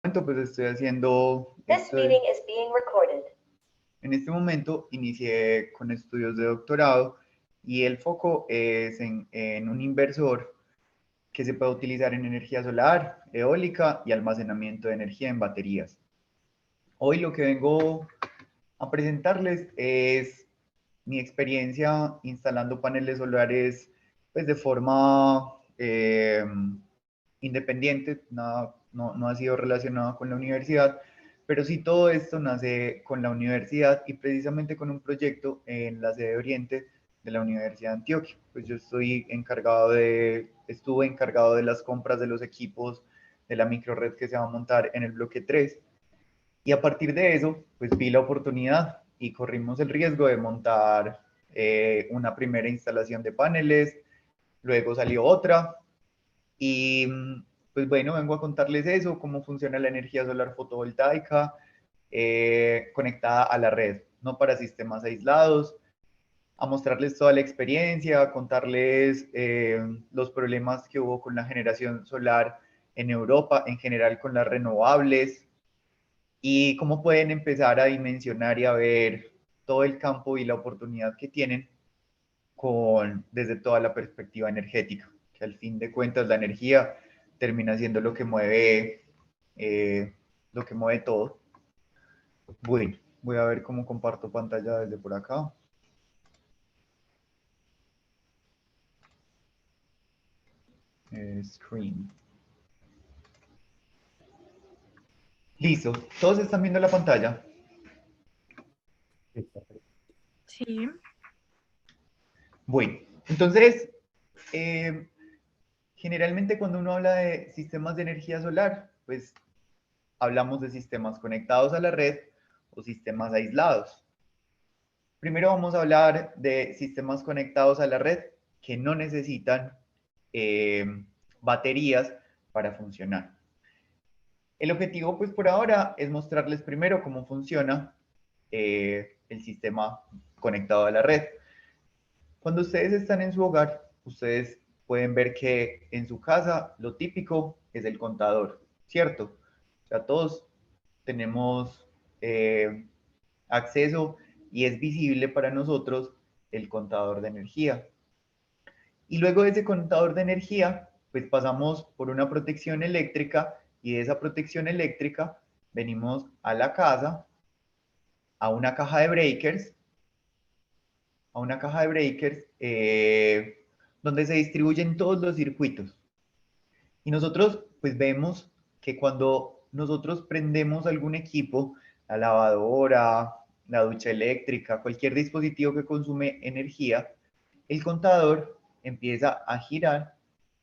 Pues estoy haciendo This esto. meeting is being recorded. En este momento inicié con estudios de doctorado y el foco es en un inversor que se puede utilizar en energía solar, eólica y almacenamiento de energía en baterías. Hoy lo que vengo a presentarles es mi experiencia instalando paneles solares pues de forma independiente, nada, no ha sido relacionado con la universidad, pero sí todo esto nace con la universidad y precisamente con un proyecto en la sede Oriente de la Universidad de Antioquia. Pues yo estuve encargado de las compras de los equipos de la microred que se va a montar en el bloque 3 y a partir de eso, pues vi la oportunidad y corrimos el riesgo de montar una primera instalación de paneles, luego salió otra y pues bueno, vengo a contarles eso, cómo funciona la energía solar fotovoltaica conectada a la red, no para sistemas aislados, a mostrarles toda la experiencia, a contarles los problemas que hubo con la generación solar en Europa, en general con las renovables, y cómo pueden empezar a dimensionar y a ver todo el campo y la oportunidad que tienen desde toda la perspectiva energética, que al fin de cuentas la energía termina siendo lo que mueve todo. Bueno, voy a ver cómo comparto pantalla desde por acá. Screen. Listo, todos están viendo la pantalla. Sí. Bueno, entonces, eh, generalmente cuando uno habla de sistemas de energía solar, pues hablamos de sistemas conectados a la red o sistemas aislados. Primero vamos a hablar de sistemas conectados a la red que no necesitan baterías para funcionar. El objetivo, pues por ahora, es mostrarles primero cómo funciona el sistema conectado a la red. Cuando ustedes están en su hogar, ustedes pueden ver que en su casa lo típico es el contador, ¿cierto? O sea, todos tenemos acceso y es visible para nosotros el contador de energía. Y luego de ese contador de energía, pues pasamos por una protección eléctrica y de esa protección eléctrica venimos a la casa, a una caja de breakers, donde se distribuyen todos los circuitos. Y nosotros pues vemos que cuando nosotros prendemos algún equipo, la lavadora, la ducha eléctrica, cualquier dispositivo que consume energía, el contador empieza a girar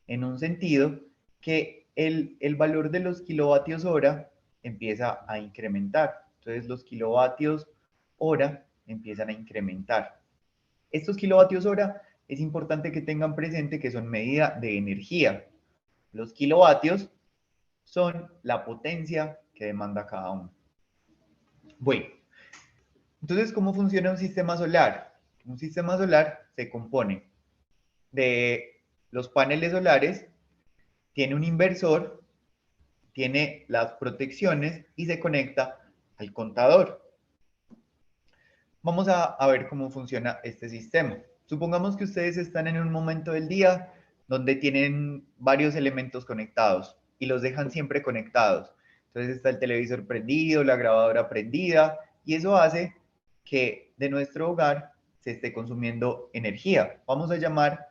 en un sentido que el valor de los kilovatios hora empieza a incrementar. Entonces los kilovatios hora empiezan a incrementar. Estos kilovatios hora es importante que tengan presente que son medida de energía. Los kilovatios son la potencia que demanda cada uno. Bueno, entonces, ¿cómo funciona un sistema solar? Un sistema solar se compone de los paneles solares, tiene un inversor, tiene las protecciones y se conecta al contador. Vamos a ver cómo funciona este sistema. Supongamos que ustedes están en un momento del día donde tienen varios elementos conectados y los dejan siempre conectados. Entonces está el televisor prendido, la grabadora prendida y eso hace que de nuestro hogar se esté consumiendo energía. Vamos a llamar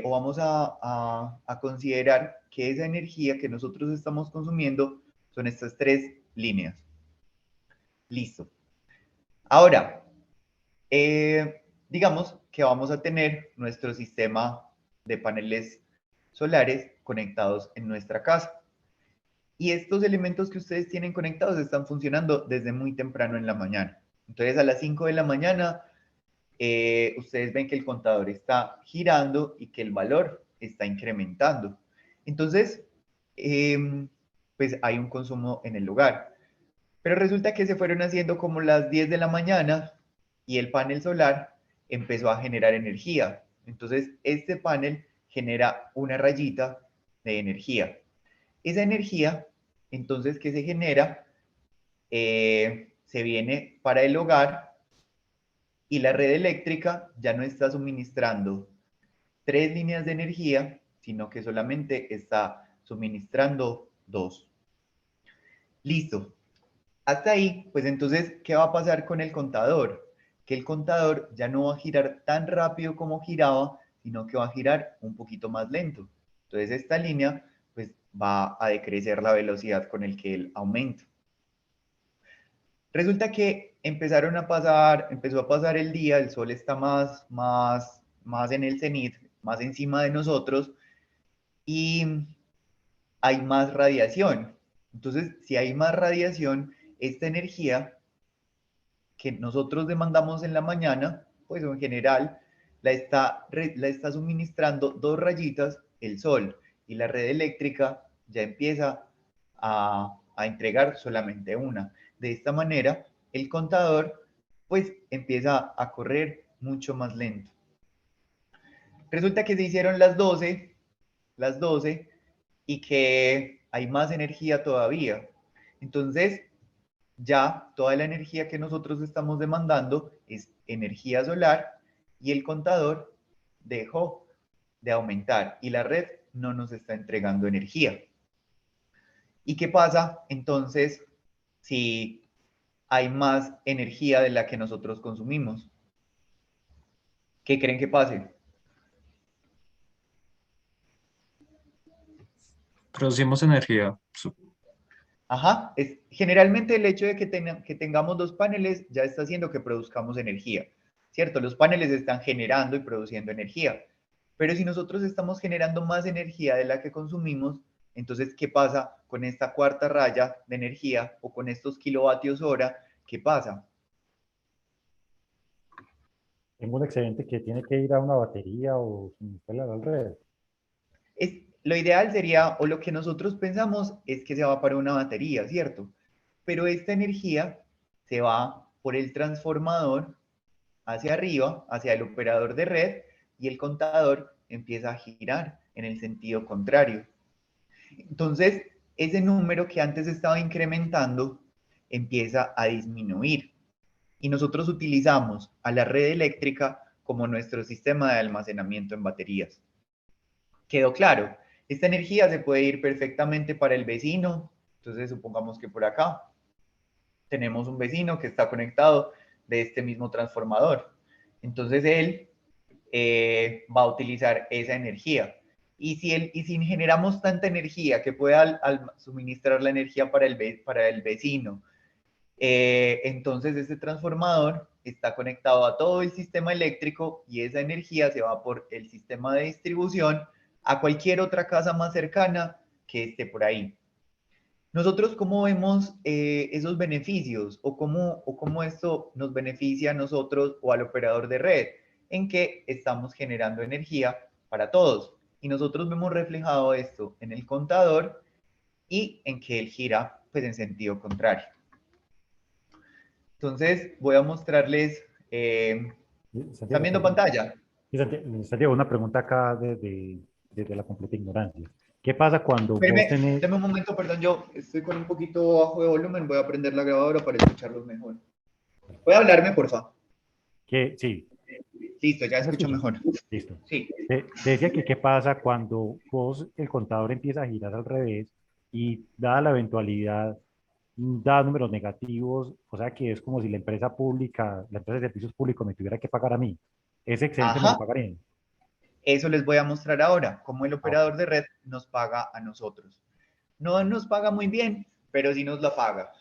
o vamos a considerar que esa energía que nosotros estamos consumiendo son estas tres líneas. Listo. Ahora, digamos que vamos a tener nuestro sistema de paneles solares conectados en nuestra casa. Y estos elementos que ustedes tienen conectados están funcionando desde muy temprano en la mañana. Entonces a las 5 de la mañana ustedes ven que el contador está girando y que el valor está incrementando. Entonces, pues hay un consumo en el lugar. Pero resulta que se fueron haciendo como las 10 de la mañana y el panel solar empezó a generar energía. Entonces, este panel genera una rayita de energía. Esa energía Entonces, ¿qué se genera? Se viene para el hogar y la red eléctrica ya no está suministrando 3 líneas de energía, sino que solamente está suministrando 2. Listo. Hasta ahí, pues entonces, ¿qué va a pasar con el contador? Que el contador ya no va a girar tan rápido como giraba, sino que va a girar un poquito más lento. Entonces esta línea pues va a decrecer la velocidad con el que él aumenta. Resulta que empezó a pasar el día, el sol está más en el cenit, más encima de nosotros y hay más radiación. Entonces, si hay más radiación, esta energía que nosotros demandamos en la mañana, pues en general la está suministrando 2 rayitas el sol y la red eléctrica ya empieza a entregar solamente una. De esta manera, el contador pues empieza a correr mucho más lento. Resulta que se hicieron las 12 y que hay más energía todavía. Entonces, ya toda la energía que nosotros estamos demandando es energía solar y el contador dejó de aumentar y la red no nos está entregando energía. ¿Y qué pasa entonces si hay más energía de la que nosotros consumimos? ¿Qué creen que pase? Producimos energía. Ajá, generalmente el hecho de que tengamos 2 paneles ya está haciendo que produzcamos energía, ¿cierto? Los paneles están generando y produciendo energía, pero si nosotros estamos generando más energía de la que consumimos, entonces, ¿qué pasa con esta cuarta raya de energía o con estos kilovatios hora? ¿Qué pasa? Tengo un excedente que tiene que ir a una batería o suministrarle a la red. Lo ideal sería, o lo que nosotros pensamos, es que se va para una batería, ¿cierto? Pero esta energía se va por el transformador hacia arriba, hacia el operador de red, y el contador empieza a girar en el sentido contrario. Entonces, ese número que antes estaba incrementando empieza a disminuir. Y nosotros utilizamos a la red eléctrica como nuestro sistema de almacenamiento en baterías. ¿Quedó claro? Esta energía se puede ir perfectamente para el vecino. Entonces, supongamos que por acá tenemos un vecino que está conectado de este mismo transformador. Entonces, él va a utilizar esa energía. Y si generamos tanta energía que pueda al suministrar la energía para el vecino, entonces este transformador está conectado a todo el sistema eléctrico y esa energía se va por el sistema de distribución a cualquier otra casa más cercana que esté por ahí. Nosotros, ¿cómo vemos esos beneficios o cómo esto nos beneficia a nosotros o al operador de red? En que estamos generando energía para todos. Y nosotros vemos reflejado esto en el contador y en que él gira pues en sentido contrario. Entonces voy a mostrarles, ¿están Santiago, viendo perdón. pantalla? Sí, Santiago, una pregunta acá desde la completa ignorancia. ¿Qué pasa cuando vos Espérame, tenés... dame un momento, perdón, yo estoy con un poquito bajo de volumen, voy a prender la grabadora para escucharlos mejor. ¿Puede hablarme, por favor? Sí, Listo, ya ¿me escucho escuchas? mejor. Listo. Sí. Te decía que qué pasa cuando vos, el contador empieza a girar al revés y dada la eventualidad, da números negativos, o sea que es como si la empresa pública, la empresa de servicios públicos me tuviera que pagar a mí. Ese excedente me lo Ajá, pagarían. eso les voy a mostrar ahora, cómo el Ah, ok. operador de red nos paga a nosotros. No nos paga muy bien, pero sí nos la paga.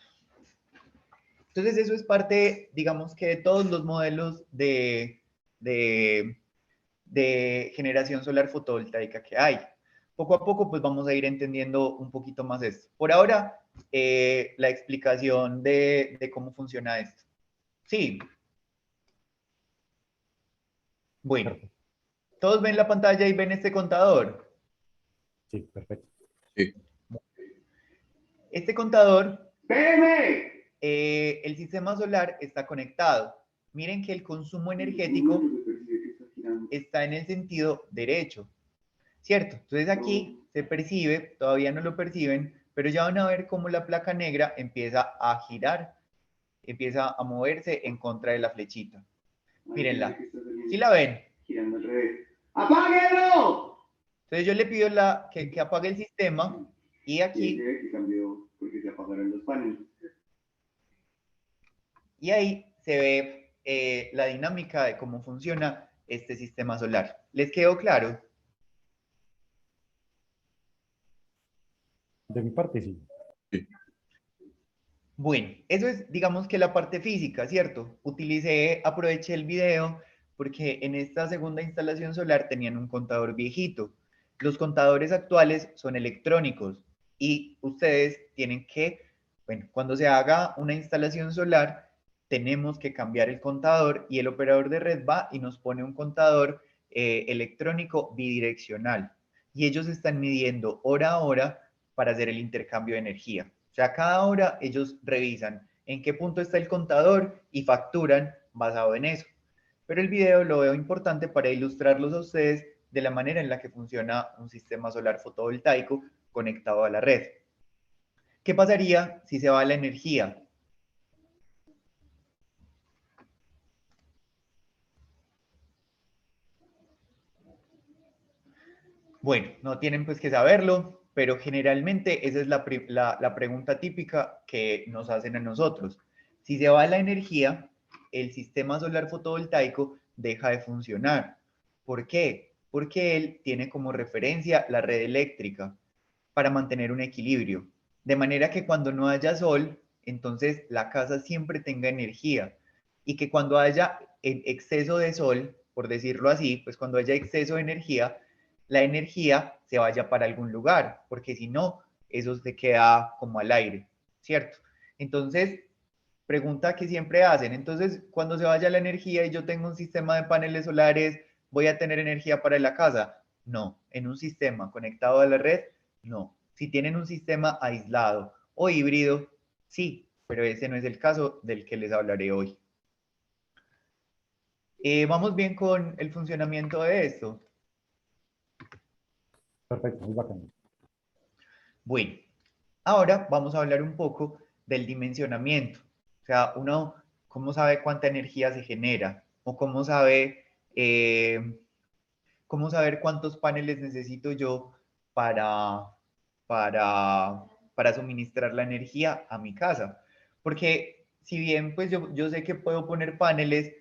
Entonces eso es parte, digamos que de todos los modelos de, de generación solar fotovoltaica que hay. Poco a poco pues vamos a ir entendiendo un poquito más esto. Por ahora, la explicación de cómo funciona esto. Sí, bueno, Perfecto. todos ven la pantalla y ven este contador. Sí, perfecto. Sí. Este contador, el sistema solar está conectado. Miren que el consumo energético está en el sentido derecho, ¿cierto? Entonces aquí se percibe, todavía no lo perciben, pero ya van a ver cómo la placa negra empieza a girar, empieza a moverse en contra de la flechita. Mírenla. ¿Sí la ven? Girando al revés. ¡Apáguelo! Entonces yo le pido que apague el sistema y aquí, Que cambió porque se apagaron los paneles. y ahí se ve la dinámica de cómo funciona este sistema solar. ¿Les quedó claro? De mi parte, sí. Bueno, eso es, digamos que la parte física, ¿cierto? Aproveché el video porque en esta segunda instalación solar tenían un contador viejito. Los contadores actuales son electrónicos y ustedes tienen que, bueno, cuando se haga una instalación solar, tenemos que cambiar el contador y el operador de red va y nos pone un contador electrónico bidireccional. Y ellos están midiendo hora a hora para hacer el intercambio de energía. O sea, cada hora ellos revisan en qué punto está el contador y facturan basado en eso. Pero el video lo veo importante para ilustrarlos a ustedes de la manera en la que funciona un sistema solar fotovoltaico conectado a la red. ¿Qué pasaría si se va la energía? Bueno, no tienen pues que saberlo, pero generalmente esa es la pregunta típica que nos hacen a nosotros. Si se va la energía, el sistema solar fotovoltaico deja de funcionar. ¿Por qué? Porque él tiene como referencia la red eléctrica para mantener un equilibrio. De manera que cuando no haya sol, entonces la casa siempre tenga energía. Y que cuando haya exceso de sol, por decirlo así, pues cuando haya exceso de energía, la energía se vaya para algún lugar, porque si no, eso se queda como al aire, ¿cierto? Entonces, pregunta que siempre hacen, entonces, cuando se vaya la energía y yo tengo un sistema de paneles solares, ¿voy a tener energía para la casa? No, en un sistema conectado a la red, no. Si tienen un sistema aislado o híbrido, sí, pero ese no es el caso del que les hablaré hoy. Vamos bien con el funcionamiento de esto. Perfecto, muy bacano. Bueno, ahora vamos a hablar un poco del dimensionamiento. O sea, uno, ¿cómo sabe cuánta energía se genera? O cómo saber cuántos paneles necesito yo para, para suministrar la energía a mi casa. Porque si bien pues yo sé que puedo poner paneles,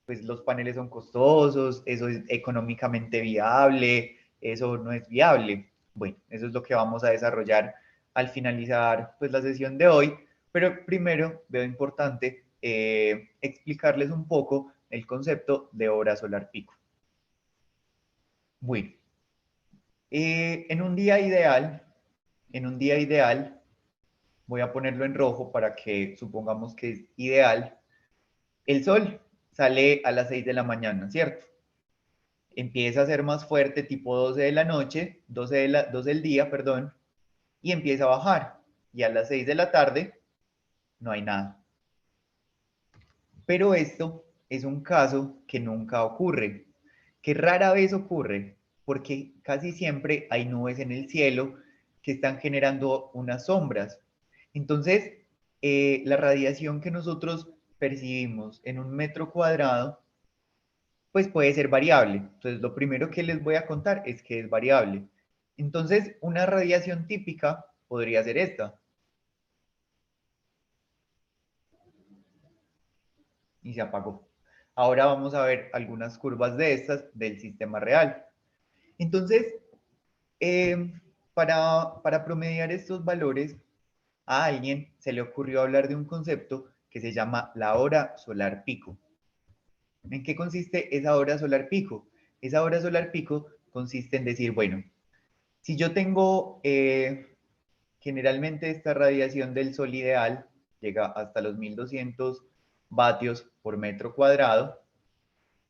pues los paneles son costosos, eso es económicamente viable, eso no es viable. Bueno, eso es lo que vamos a desarrollar al finalizar pues la sesión de hoy, pero primero veo importante explicarles un poco el concepto de hora solar pico. Bueno, en un día ideal, voy a ponerlo en rojo para que supongamos que es ideal, el sol sale a las 6 de la mañana, ¿cierto? Empieza a ser más fuerte tipo 12 de la noche, 12 del día, perdón, y empieza a bajar. Y a las 6 de la tarde no hay nada. Pero esto es un caso que nunca ocurre, que rara vez ocurre, porque casi siempre hay nubes en el cielo que están generando unas sombras. Entonces, la radiación que nosotros percibimos en un metro cuadrado, pues puede ser variable. Entonces, lo primero que les voy a contar es que es variable. Entonces, una radiación típica podría ser esta. Y se apagó. Ahora vamos a ver algunas curvas de estas del sistema real. Entonces, para promediar estos valores, a alguien se le ocurrió hablar de un concepto que se llama la hora solar pico. ¿En qué consiste esa hora solar pico? Esa hora solar pico consiste en decir, bueno, si yo tengo generalmente esta radiación del sol ideal, llega hasta los 1200 vatios por metro cuadrado,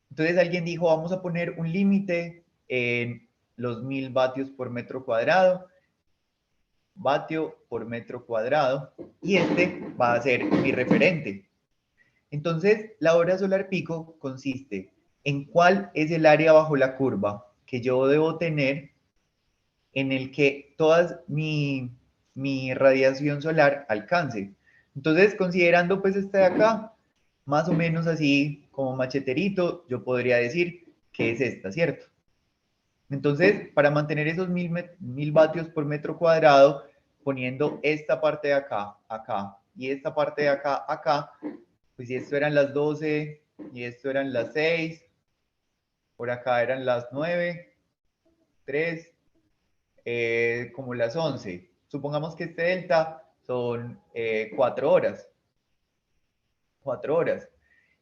entonces alguien dijo, vamos a poner un límite en los 1000 vatios por metro cuadrado, vatio por metro cuadrado, y este va a ser mi referente. Entonces, la hora solar pico consiste en cuál es el área bajo la curva que yo debo tener en el que mi radiación solar alcance. Entonces, considerando pues este de acá, más o menos así como macheterito, yo podría decir que es esta, ¿cierto? Entonces, para mantener esos 1000 vatios por metro cuadrado, poniendo esta parte de acá, acá, y esta parte de acá, acá, pues si esto eran las 12 y esto eran las 6, por acá eran las 9, 3, como las 11. Supongamos que este delta son 4 horas. 4 horas.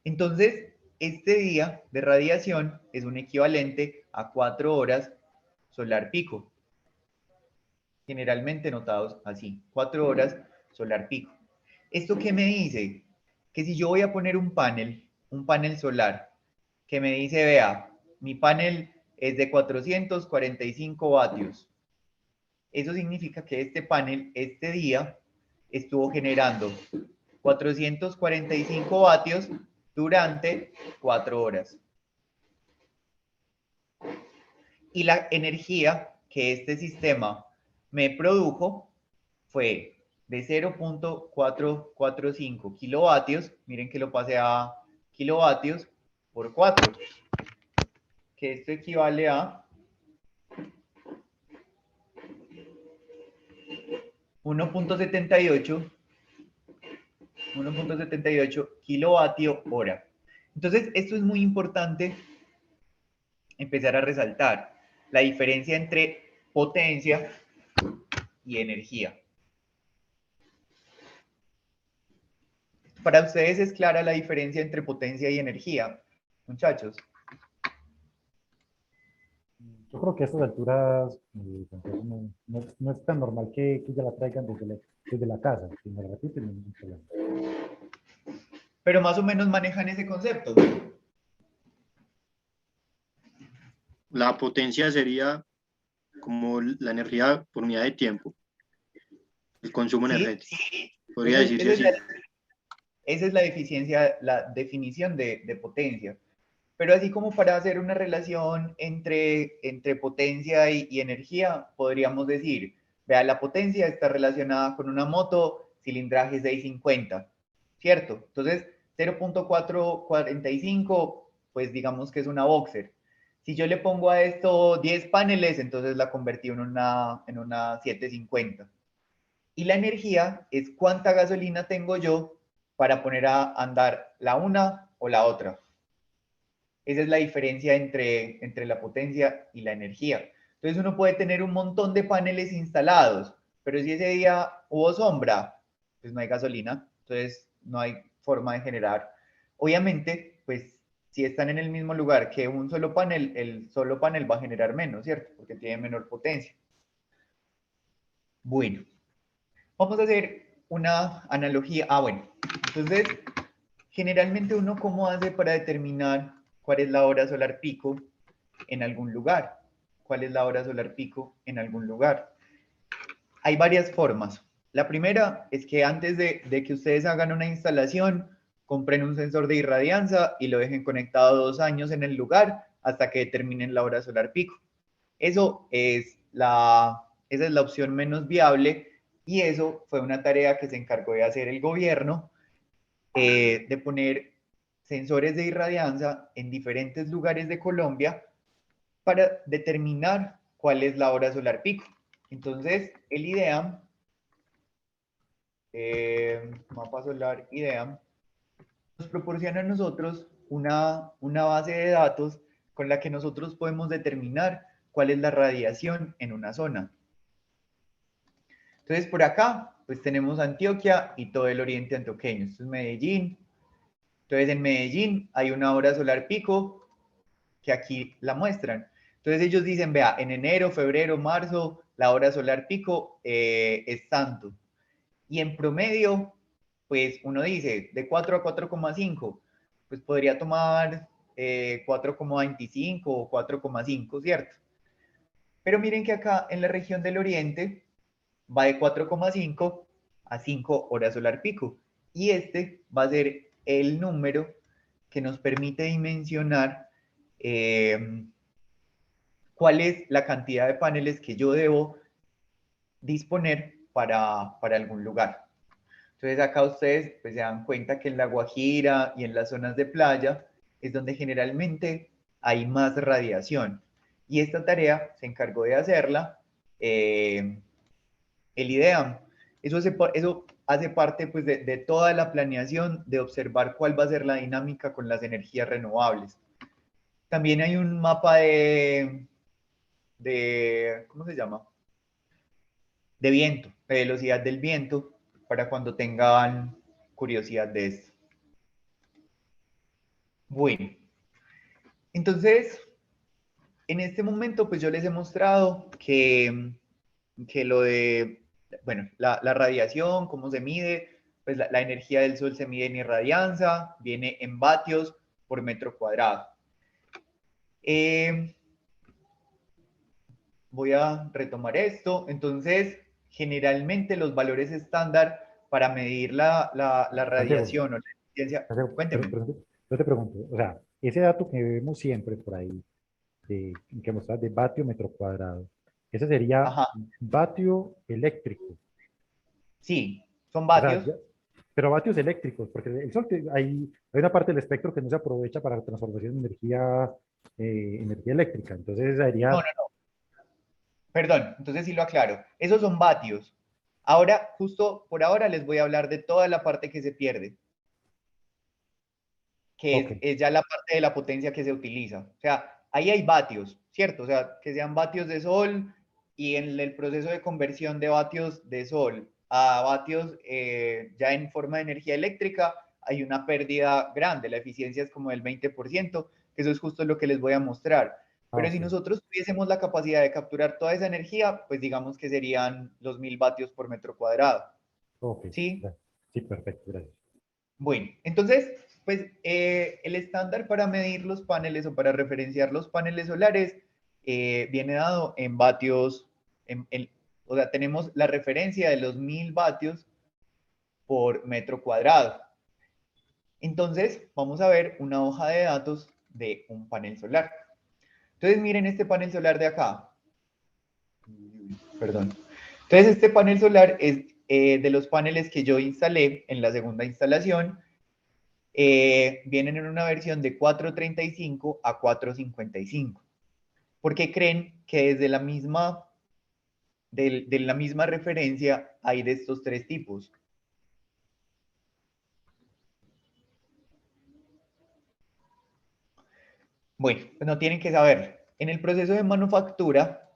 Entonces, este día de radiación es un equivalente a 4 horas solar pico. Generalmente notados así, 4 horas solar pico. ¿Esto qué me dice? Que si yo voy a poner un panel solar, que me dice, vea, mi panel es de 445 vatios. Eso significa que este panel, este día, estuvo generando 445 vatios durante 4 horas. Y la energía que este sistema me produjo fue de 0.445 kilovatios, miren que lo pasé a kilovatios por 4, que esto equivale a 1.78 kilovatio hora. Entonces, esto es muy importante empezar a resaltar la diferencia entre potencia y energía. Para ustedes es clara la diferencia entre potencia y energía, muchachos. Yo creo que a estas alturas Santiago, no es tan normal que ya la traigan desde la casa. Si me repiten, no hay ningún problema. Pero más o menos manejan ese concepto. La potencia sería como la energía por unidad de tiempo, el consumo ¿Sí? energético. Podría decirse así. Esa es la definición de potencia. Pero así como para hacer una relación entre potencia y energía, podríamos decir, vea, la potencia está relacionada con una moto cilindraje 650, ¿cierto? Entonces, 0.445, pues digamos que es una boxer. Si yo le pongo a esto 10 paneles, entonces la convertí en una 750. Y la energía es cuánta gasolina tengo yo para poner a andar la una o la otra. Esa es la diferencia entre la potencia y la energía. Entonces uno puede tener un montón de paneles instalados, pero si ese día hubo sombra, pues no hay gasolina, entonces no hay forma de generar. Obviamente, pues si están en el mismo lugar que un solo panel, el solo panel va a generar menos, ¿cierto? Porque tiene menor potencia. Bueno, vamos a hacer una analogía. Bueno, entonces, generalmente uno cómo hace para determinar cuál es la hora solar pico en algún lugar. ¿Cuál es la hora solar pico en algún lugar? Hay varias formas. La primera es que antes de que ustedes hagan una instalación, compren un sensor de irradianza y lo dejen conectado 2 años en el lugar hasta que determinen la hora solar pico. Esa es la opción menos viable y eso fue una tarea que se encargó de hacer el gobierno, de poner sensores de irradianza en diferentes lugares de Colombia para determinar cuál es la hora solar pico. Entonces, el IDEAM, mapa solar IDEAM, nos proporciona a nosotros una base de datos con la que nosotros podemos determinar cuál es la radiación en una zona. Entonces, por acá, pues tenemos Antioquia y todo el oriente antioqueño. Esto es Medellín. Entonces, en Medellín hay una hora solar pico que aquí la muestran. Entonces, ellos dicen, vea, en enero, febrero, marzo, la hora solar pico es tanto. Y en promedio, pues uno dice, de 4 a 4,5, pues podría tomar 4,25 o 4,5, ¿cierto? Pero miren que acá en la región del oriente va de 4,5 a 5 horas solar pico. Y este va a ser el número que nos permite dimensionar cuál es la cantidad de paneles que yo debo disponer para algún lugar. Entonces acá ustedes pues, se dan cuenta que en La Guajira y en las zonas de playa es donde generalmente hay más radiación. Y esta tarea se encargó de hacerla el IDEAM. Eso hace parte pues, de toda la planeación de observar cuál va a ser la dinámica con las energías renovables. También hay un mapa ¿cómo se llama? De viento, de velocidad del viento, para cuando tengan curiosidad de esto. Bueno, entonces, en este momento, pues yo les he mostrado que lo de, bueno, la radiación, cómo se mide, pues la energía del sol se mide en irradianza, viene en vatios por metro cuadrado. Voy a retomar esto. Entonces, generalmente los valores estándar para medir la radiación o la eficiencia. Cuénteme. Pero yo te pregunto, o sea, ese dato que vemos siempre por ahí, que mostras de vatio metro cuadrado, ese sería Ajá, vatio eléctrico. sí, son O sea, vatios. pero vatios eléctricos, porque el sol, hay una parte del espectro que no se aprovecha para la transformación de energía eléctrica. Entonces, esa No, sería, no, no, perdón, entonces sí lo aclaro. Esos son vatios. Ahora, justo por ahora les voy a hablar de toda la parte que se pierde, que ok, es ya la parte de la potencia que se utiliza. O sea, ahí hay vatios, ¿cierto? O sea, que sean vatios de sol y en el proceso de conversión de vatios de sol a vatios ya en forma de energía eléctrica, hay una pérdida grande. La eficiencia es como del 20%, que eso es justo lo que les voy a mostrar. Pero si ok, nosotros tuviésemos la capacidad de capturar toda esa energía, pues digamos que serían los 1000 vatios por metro cuadrado. ok, ¿Sí? sí, perfecto, gracias. Bueno, entonces, pues el estándar para medir los paneles o para referenciar los paneles solares viene dado en vatios, o sea, tenemos la referencia de los 1000 vatios por metro cuadrado. Entonces, vamos a ver una hoja de datos de un panel solar. Entonces, miren este panel solar de acá. Perdón. Entonces, este panel solar es de los paneles que yo instalé en la segunda instalación. Vienen en una versión de 435 a 455. Porque creen que desde de la misma referencia hay de estos tres tipos. Bueno, pues no tienen que saberlo. En el proceso de manufactura,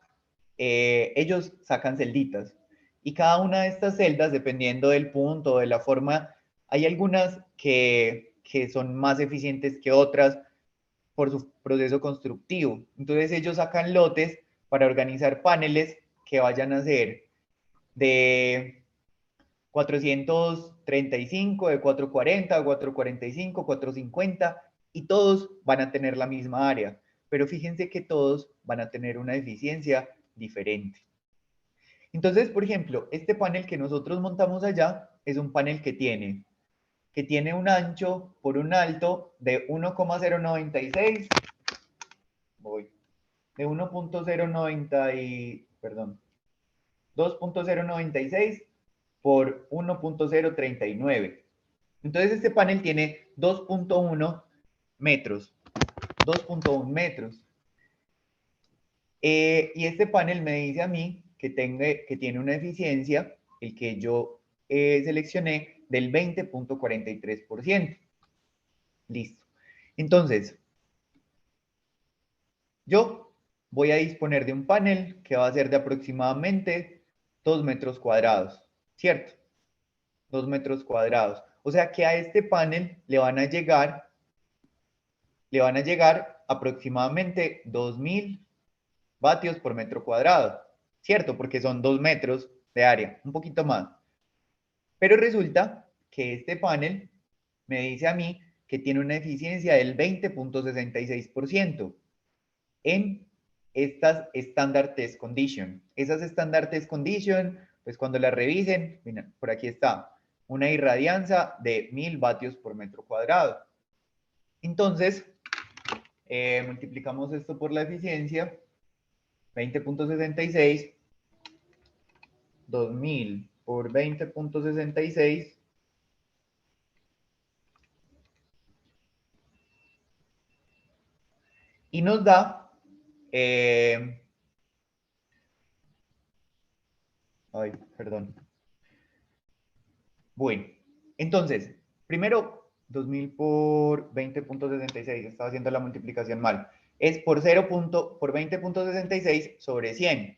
ellos sacan celditas. Y cada una de estas celdas, dependiendo del punto, de la forma, hay algunas que son más eficientes que otras por su proceso constructivo. Entonces ellos sacan lotes para organizar paneles que vayan a ser de 435, de 440, 445, 450 y todos van a tener la misma área. Pero fíjense que todos van a tener una eficiencia diferente. Entonces, por ejemplo, este panel que nosotros montamos allá es un panel que tiene un ancho por un alto de 1,096, voy, de 1.090 y, perdón, 2.096 por 1.039. Entonces este panel tiene 2.1 metros, 2.1 metros. Y este panel me dice a mí que tiene una eficiencia, el que yo seleccioné, del 20.43%. Listo. Entonces, yo voy a disponer de un panel que va a ser de aproximadamente 2 metros cuadrados, ¿cierto? 2 metros cuadrados. O sea que a este panel le van a llegar aproximadamente 2000 vatios por metro cuadrado, ¿cierto? Porque son 2 metros de área, un poquito más. Pero resulta que este panel me dice a mí que tiene una eficiencia del 20.66% en estas Standard Test Condition. Esas Standard Test Condition, pues cuando las revisen, miren, por aquí está, una irradianza de 1000 vatios por metro cuadrado. Entonces, multiplicamos esto por la eficiencia, 20.66 2000 por 20.66 y nos da, perdón. Bueno, entonces, primero, 2000 por 20.66, estaba haciendo la multiplicación mal, es por 20.66 sobre 100.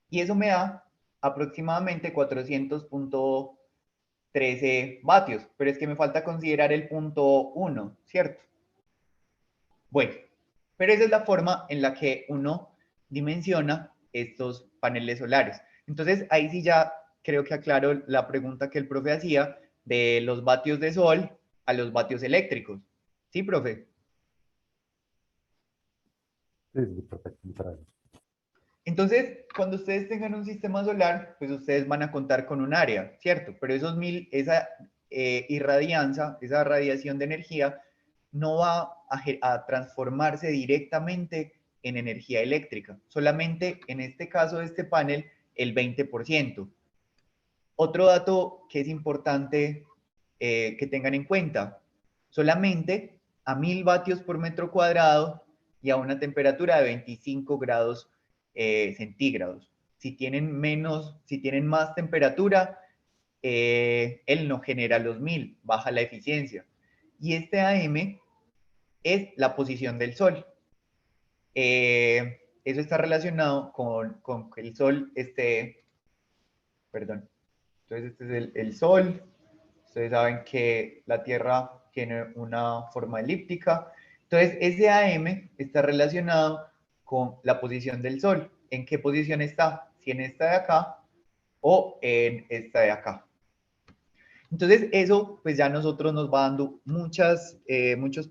Y eso me da aproximadamente 400.13 vatios, pero es que me falta considerar el punto 1, ¿cierto? Bueno, pero esa es la forma en la que uno dimensiona estos paneles solares. Entonces, ahí sí ya creo que aclaro la pregunta que el profe hacía de los vatios de sol a los vatios eléctricos. ¿Sí, profe? Sí, sí, perfecto, muchas gracias. Entonces, cuando ustedes tengan un sistema solar, pues ustedes van a contar con un área, ¿cierto? Pero esa irradianza, esa radiación de energía, no va a transformarse directamente en energía eléctrica. Solamente en este caso de este panel, el 20%. Otro dato que es importante que tengan en cuenta, solamente a 1000 vatios por metro cuadrado y a una temperatura de 25 grados centígrados. Si tienen más temperatura, él no genera los 1000, baja la eficiencia. Y este AM es la posición del Sol. Eso está relacionado con que el Sol esté, perdón, entonces este es el Sol. Ustedes saben que la Tierra tiene una forma elíptica. Entonces, ese AM está relacionado con la posición del Sol. ¿En qué posición está? Si en esta de acá o en esta de acá. Entonces, eso pues ya a nosotros nos va dando muchos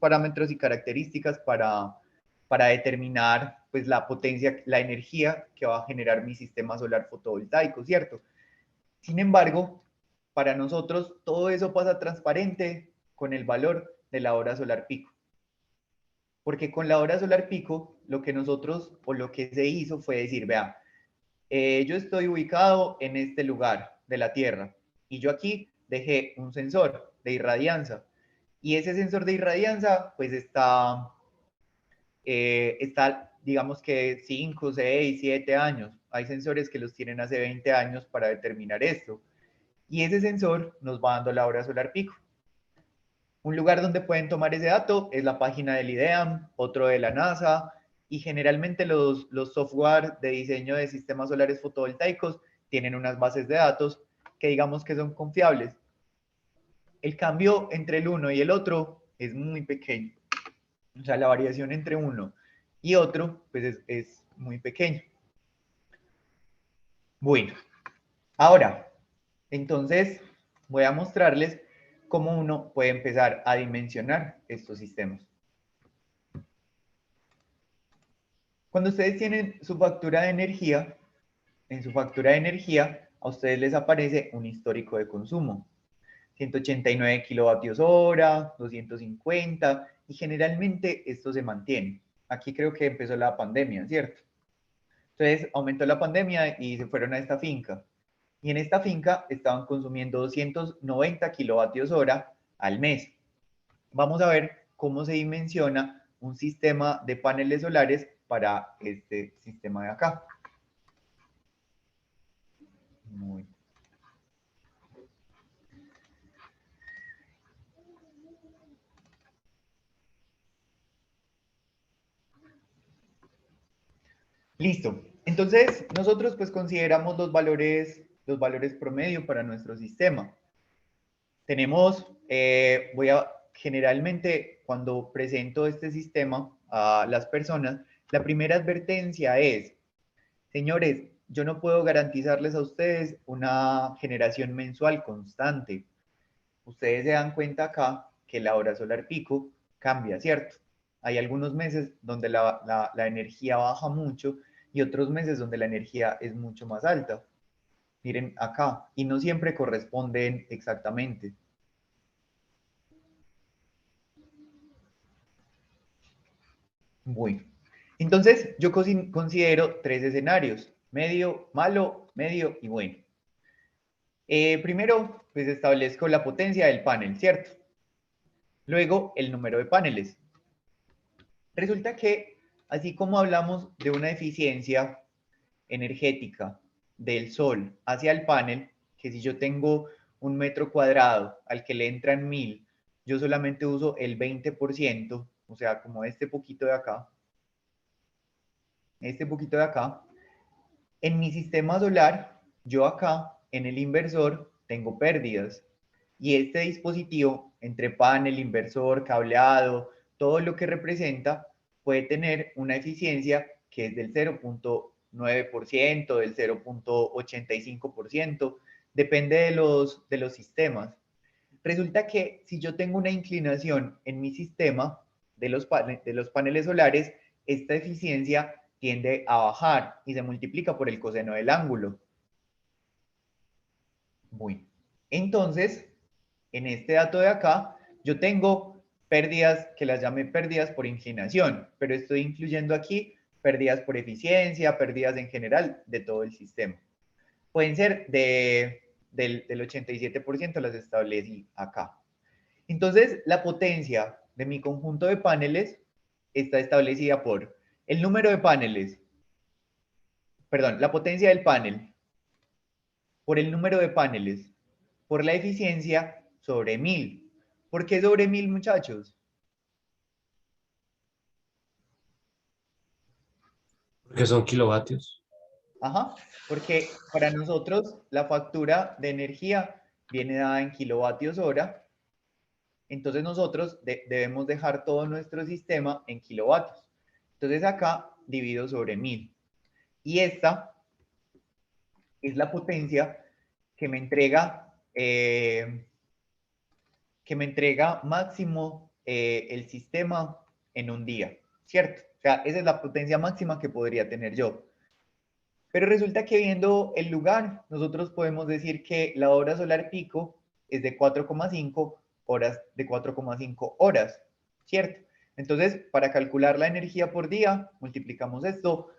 parámetros y características para determinar pues la potencia, la energía que va a generar mi sistema solar fotovoltaico, ¿cierto? Sin embargo, para nosotros todo eso pasa transparente con el valor de la hora solar pico. Porque con la hora solar pico, lo que nosotros o lo que se hizo fue decir, vea, yo estoy ubicado en este lugar de la Tierra y yo aquí dejé un sensor de irradianza. Y ese sensor de irradianza pues está digamos que 5, 6, 7 años. Hay sensores que los tienen hace 20 años para determinar esto. Y ese sensor nos va dando la hora solar pico. Un lugar donde pueden tomar ese dato es la página del IDEAM, otro de la NASA, y generalmente los software de diseño de sistemas solares fotovoltaicos tienen unas bases de datos que digamos que son confiables. El cambio entre el uno y el otro es muy pequeño. O sea, la variación entre uno y otro pues es muy pequeña. Bueno, ahora, entonces voy a mostrarles cómo uno puede empezar a dimensionar estos sistemas. Cuando ustedes tienen su factura de energía, en su factura de energía a ustedes les aparece un histórico de consumo. 189 kilovatios hora, 250, y generalmente esto se mantiene. Aquí creo que empezó la pandemia, ¿cierto? Entonces aumentó la pandemia y se fueron a esta finca. Y en esta finca estaban consumiendo 290 kilovatios hora al mes. Vamos a ver cómo se dimensiona un sistema de paneles solares para este sistema de acá. Muy listo. Entonces, nosotros pues consideramos los valores promedio para nuestro sistema. Tenemos, generalmente cuando presento este sistema a las personas, la primera advertencia es, señores, yo no puedo garantizarles a ustedes una generación mensual constante. Ustedes se dan cuenta acá que la hora solar pico cambia, ¿cierto? Hay algunos meses donde la energía baja mucho y otros meses donde la energía es mucho más alta. Miren acá, y no siempre corresponden exactamente. Bueno, entonces yo considero tres escenarios: medio, malo, medio y bueno. Primero, pues establezco la potencia del panel, ¿cierto? Luego, el número de paneles. Resulta que, así como hablamos de una eficiencia energética del sol hacia el panel, que si yo tengo un metro cuadrado al que le entran 1000, yo solamente uso el 20%, o sea, como este poquito de acá, en mi sistema solar, yo acá, en el inversor, tengo pérdidas. Y este dispositivo, entre panel, inversor, cableado, todo lo que representa, puede tener una eficiencia que es del 0.9%, del 0.85%, depende de los sistemas. Resulta que si yo tengo una inclinación en mi sistema de los paneles solares, esta eficiencia tiende a bajar y se multiplica por el coseno del ángulo. Bueno, entonces, en este dato de acá, yo tengo pérdidas que las llamé pérdidas por inclinación, pero estoy incluyendo aquí pérdidas por eficiencia, pérdidas en general de todo el sistema. Pueden ser del 87%, las establecí acá. Entonces, la potencia de mi conjunto de paneles está establecida por el número de paneles, perdón, la potencia del panel por el número de paneles, por la eficiencia sobre 1000. ¿Por qué sobre 1000, muchachos? Porque son kilovatios. Ajá, porque para nosotros la factura de energía viene dada en kilovatios hora, entonces nosotros debemos dejar todo nuestro sistema en kilovatios. Entonces acá divido sobre 1000. Y esta es la potencia que me entrega, máximo el sistema en un día, ¿cierto? O sea, esa es la potencia máxima que podría tener yo. Pero resulta que viendo el lugar, nosotros podemos decir que la hora solar pico es de 4,5 horas, ¿cierto? Entonces, para calcular la energía por día, multiplicamos esto,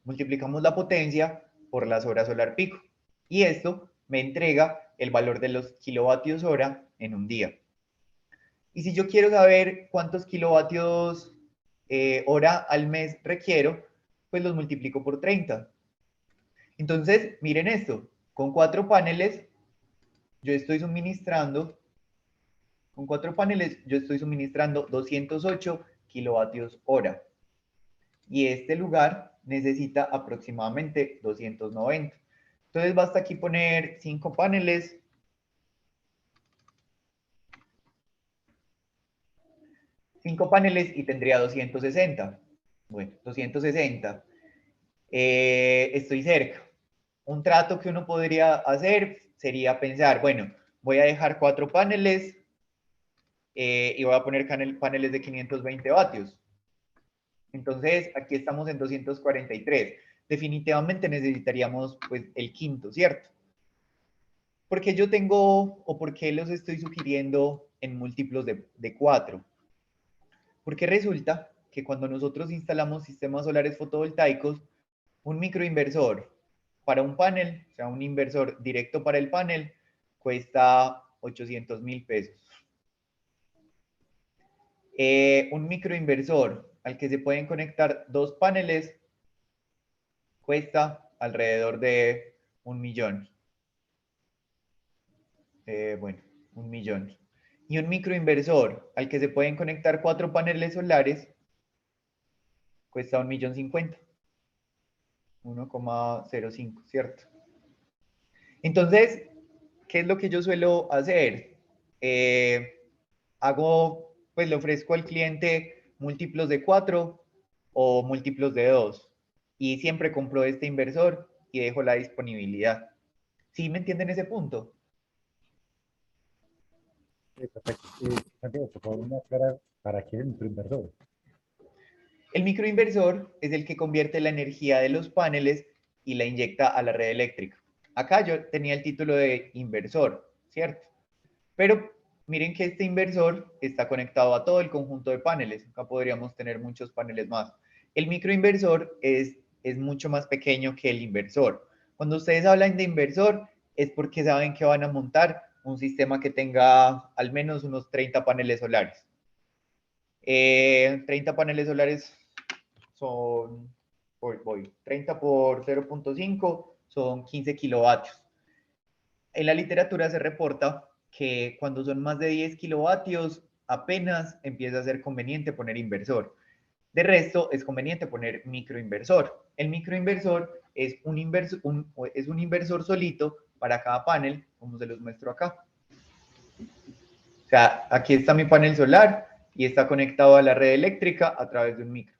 multiplicamos la potencia por las horas solar pico. Y esto me entrega el valor de los kilovatios hora en un día. Y si yo quiero saber cuántos kilovatios hora al mes requiero, pues los multiplico por 30. Entonces, miren esto, con 4 paneles yo estoy suministrando, 208 kilovatios hora. Y este lugar necesita aproximadamente 290. Entonces basta aquí poner 5 paneles. Y tendría 260. Bueno, 260. Estoy cerca. Un trato que uno podría hacer sería pensar, bueno, voy a dejar 4 paneles y voy a poner paneles de 520 vatios. Entonces, aquí estamos en 243. Definitivamente necesitaríamos pues el quinto, ¿cierto? ¿Por qué yo tengo o por qué los estoy sugiriendo en múltiplos de 4? Porque resulta que cuando nosotros instalamos sistemas solares fotovoltaicos, un microinversor para un panel, o sea, un inversor directo para el panel, cuesta 800.000 pesos. Un microinversor al que se pueden conectar 2 paneles cuesta alrededor de 1.000.000. Bueno, 1.000.000. Y un microinversor al que se pueden conectar 4 paneles solares cuesta 1.050.000. 1,05, ¿cierto? Entonces, ¿qué es lo que yo suelo hacer? Pues le ofrezco al cliente múltiplos de 4 o múltiplos de 2 y siempre compro este inversor y dejo la disponibilidad. ¿Sí me entienden ese punto? Perfecto. Santiago, por favor, me aclara para qué es el microinversor. El microinversor es el que convierte la energía de los paneles y la inyecta a la red eléctrica. Acá yo tenía el título de inversor, ¿cierto? Pero miren que este inversor está conectado a todo el conjunto de paneles. Acá podríamos tener muchos paneles más. El microinversor es mucho más pequeño que el inversor. Cuando ustedes hablan de inversor, es porque saben que van a montar un sistema que tenga al menos unos 30 paneles solares. 30 paneles solares son, 30 por 0.5 son 15 kilovatios. En la literatura se reporta que cuando son más de 10 kilovatios, apenas empieza a ser conveniente poner inversor. De resto, es conveniente poner microinversor. El microinversor es un inversor solito para cada panel, como se los muestro acá. O sea, aquí está mi panel solar y está conectado a la red eléctrica a través de un micro.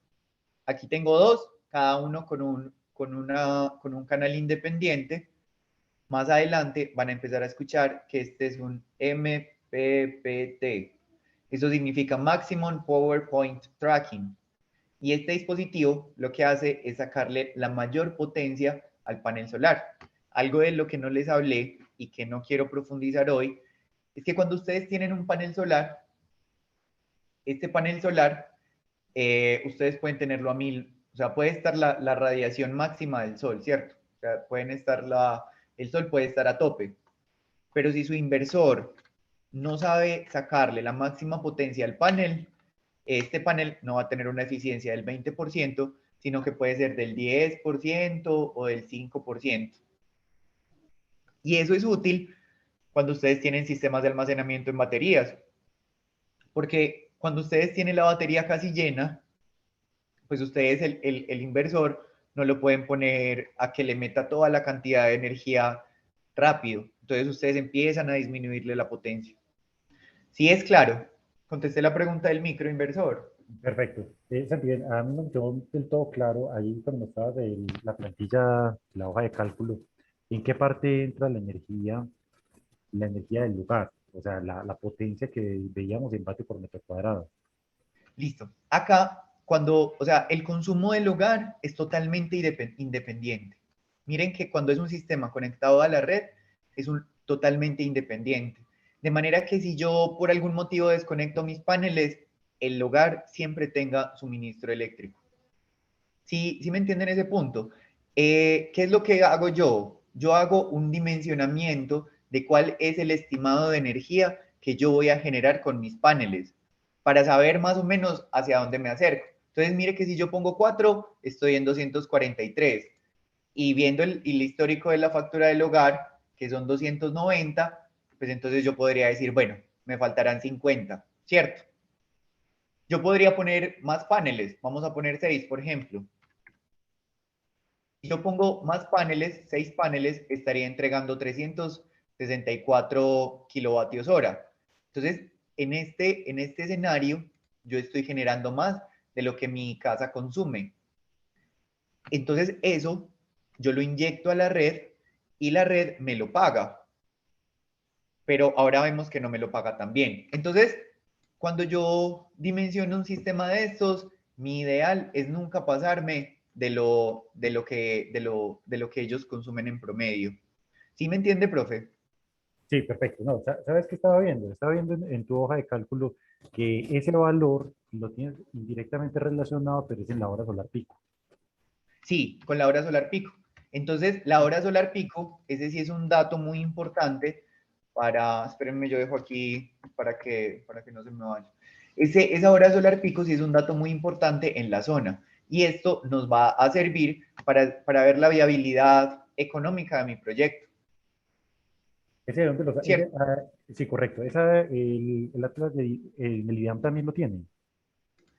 Aquí tengo dos, cada uno con un canal independiente. Más adelante van a empezar a escuchar que este es un MPPT. Eso significa Maximum Power Point Tracking. Y este dispositivo lo que hace es sacarle la mayor potencia al panel solar. Algo de lo que no les hablé y que no quiero profundizar hoy es que cuando ustedes tienen un panel solar, este panel solar, ustedes pueden tenerlo a 1000, o sea, puede estar la radiación máxima del sol, ¿cierto? O sea, el sol puede estar a tope, pero si su inversor no sabe sacarle la máxima potencia al panel, este panel no va a tener una eficiencia del 20%, sino que puede ser del 10% o del 5%. Y eso es útil cuando ustedes tienen sistemas de almacenamiento en baterías, porque cuando ustedes tienen la batería casi llena, pues ustedes el inversor no lo pueden poner a que le meta toda la cantidad de energía rápido. Entonces ustedes empiezan a disminuirle la potencia. Sí, es claro. Contesté la pregunta del microinversor. Perfecto. Santi, a mí no me quedó del todo claro ahí cuando me estabas de la plantilla, la hoja de cálculo, ¿en qué parte entra la energía del lugar? O sea, la potencia que veíamos en vatio por metro cuadrado. Listo. Acá, o sea, el consumo del hogar es totalmente independiente. Miren que cuando es un sistema conectado a la red, es totalmente independiente. De manera que si yo por algún motivo desconecto mis paneles, el hogar siempre tenga suministro eléctrico. ¿Sí, sí me entienden ese punto? ¿Qué es lo que hago yo? Yo hago un dimensionamiento de cuál es el estimado de energía que yo voy a generar con mis paneles para saber más o menos hacia dónde me acerco. Entonces, mire que si yo pongo 4, estoy en 243. Y viendo el histórico de la factura del hogar, que son 290, pues entonces yo podría decir, bueno, me faltarán 50, ¿cierto? Yo podría poner más paneles, vamos a poner 6, por ejemplo. Si yo pongo más paneles, 6 paneles, estaría entregando 364 kilovatios hora. Entonces, en este escenario, yo estoy generando más de lo que mi casa consume. Entonces, eso yo lo inyecto a la red y la red me lo paga. Pero ahora vemos que no me lo paga tan bien. Entonces, cuando yo dimensiono un sistema de estos, mi ideal es nunca pasarme de lo que ellos consumen en promedio. ¿Sí me entiende, profe? Sí, perfecto. No, ¿sabes qué estaba viendo? Estaba viendo en tu hoja de cálculo que ese valor lo tienes indirectamente relacionado, pero es en la hora solar pico. Sí, con la hora solar pico. Entonces, la hora solar pico, ese sí es un dato muy importante espérenme, yo dejo aquí para que no se me vaya. Esa hora solar pico sí es un dato muy importante en la zona. Y esto nos va a servir para ver la viabilidad económica de mi proyecto. ¿Ese de dónde lo ¿Cierto? sí, correcto. El Atlas el IDAM también lo tiene.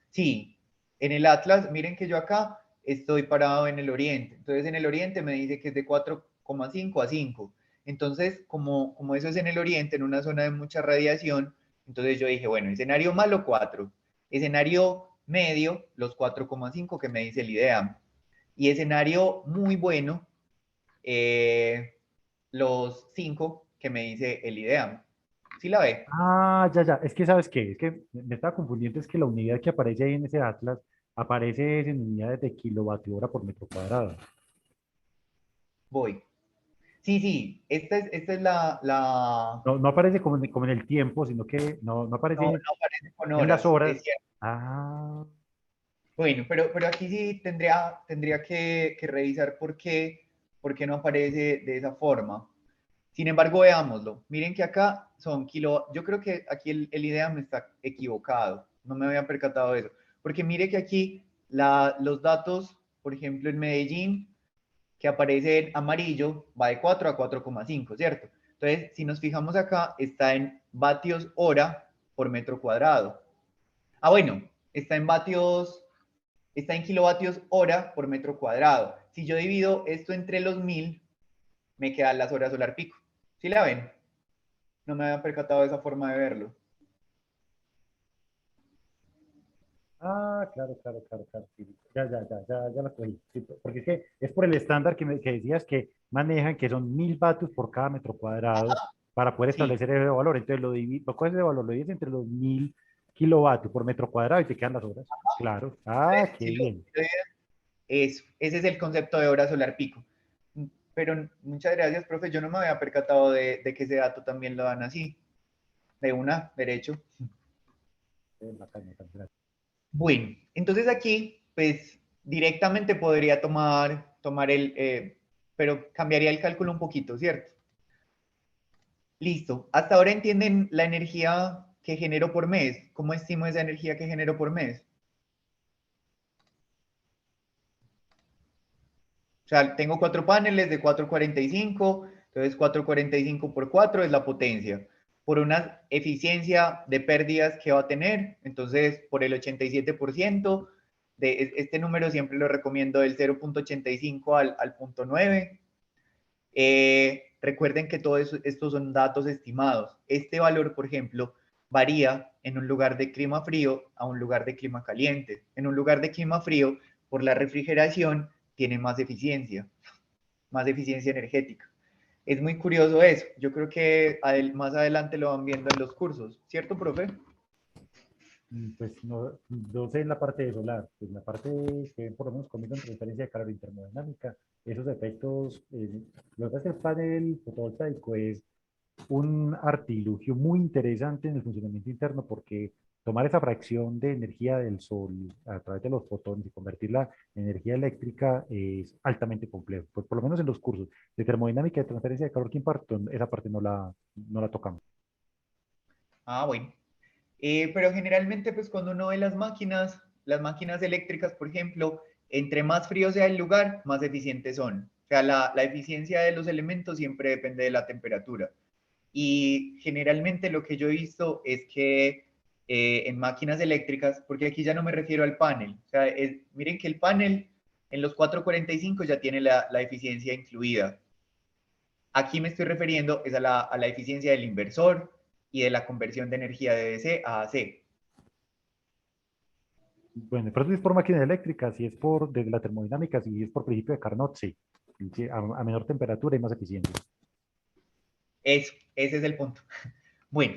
Sí, en el Atlas, miren que yo acá estoy parado en el oriente. Entonces, en el oriente me dice que es de 4,5 a 5. Entonces, como eso es en el oriente, en una zona de mucha radiación, entonces yo dije, bueno, escenario malo 4. Escenario medio, los 4,5 que me dice el IDEAM. Y escenario muy bueno, los 5 que me dice el IDEAM. ¿Sí la ve? Ah, ya, ya. Es que, ¿sabes qué? Es que me estaba confundiendo. Es que la unidad que aparece ahí en ese Atlas aparece en unidades de kilovatio hora por metro cuadrado. Voy. Sí, sí, esta es la... No, no aparece como en el tiempo, sino que no No, aparece no aparece con en las horas, horas. es cierto. Ah, Bueno, pero aquí sí tendría que revisar por qué ¿Por qué no aparece de esa forma? Sin embargo, veámoslo. Miren que acá son kilovatios. Yo creo que aquí el IDEAM está equivocado. No me había percatado de eso. Porque mire que aquí los datos, por ejemplo, en Medellín, que aparece en amarillo, va de 4 a 4,5, ¿cierto? Entonces, si nos fijamos acá, está en vatios hora por metro cuadrado. Ah, bueno, está en kilovatios hora por metro cuadrado. Si yo divido esto entre los 1000, me quedan las horas solar pico. ¿Sí la ven? No me había percatado de esa forma de verlo. Ah, claro, claro, claro, claro. Sí, ya lo cogí. Sí, porque es que es por el estándar que decías que manejan, que son 1000 vatios por cada metro cuadrado para poder Sí, establecer ese valor. Entonces lo coges ese valor, lo divides entre los 1000 kilovatios por metro cuadrado y te quedan las horas. Claro. Ah, qué sí bien. ese es el concepto de hora solar pico. Pero muchas gracias, profe. Yo no me había percatado de que ese dato también lo dan así. De una, derecho. Bacán, bacán, gracias. Bueno, entonces aquí, pues directamente podría tomar pero cambiaría el cálculo un poquito, ¿cierto? Listo. Hasta ahora entienden la energía que genero por mes. ¿Cómo estimo esa energía que genero por mes? O sea, tengo 4 paneles de 445, entonces 445 por 4 es la potencia. Por una eficiencia de pérdidas que va a tener, entonces por el 87%, este número siempre lo recomiendo del 0,85 al 0,9. Recuerden que todos estos son datos estimados. Este valor, por ejemplo, varía en un lugar de clima frío a un lugar de clima caliente. En un lugar de clima frío, por la refrigeración, tiene más eficiencia energética. Es muy curioso eso. Yo creo que más adelante lo van viendo en los cursos, ¿cierto, profe? Pues no sé en la parte de solar, pues la parte que ven por lo menos conmigo en transferencia de calor y termodinámica, esos efectos, lo que hace el panel fotovoltaico es un artilugio muy interesante en el funcionamiento interno porque tomar esa fracción de energía del sol a través de los fotones y convertirla en energía eléctrica es altamente complejo. Pues por lo menos en los cursos de termodinámica y de transferencia de calor que imparto, esa parte no la tocamos. Ah, bueno. Pero generalmente, pues cuando uno ve las máquinas eléctricas, por ejemplo, entre más frío sea el lugar, más eficientes son. O sea, la eficiencia de los elementos siempre depende de la temperatura. Y generalmente lo que yo he visto es que en máquinas eléctricas, porque aquí ya no me refiero al panel, o sea, miren que el panel en los 445 ya tiene la eficiencia incluida. Aquí me estoy refiriendo es a la eficiencia del inversor y de la conversión de energía de DC a AC. Bueno, pero si es por máquinas eléctricas, si es por de la termodinámica, si es por principio de Carnot, sí. Sí, a menor temperatura y más eficiente. Ese es el punto. Bueno,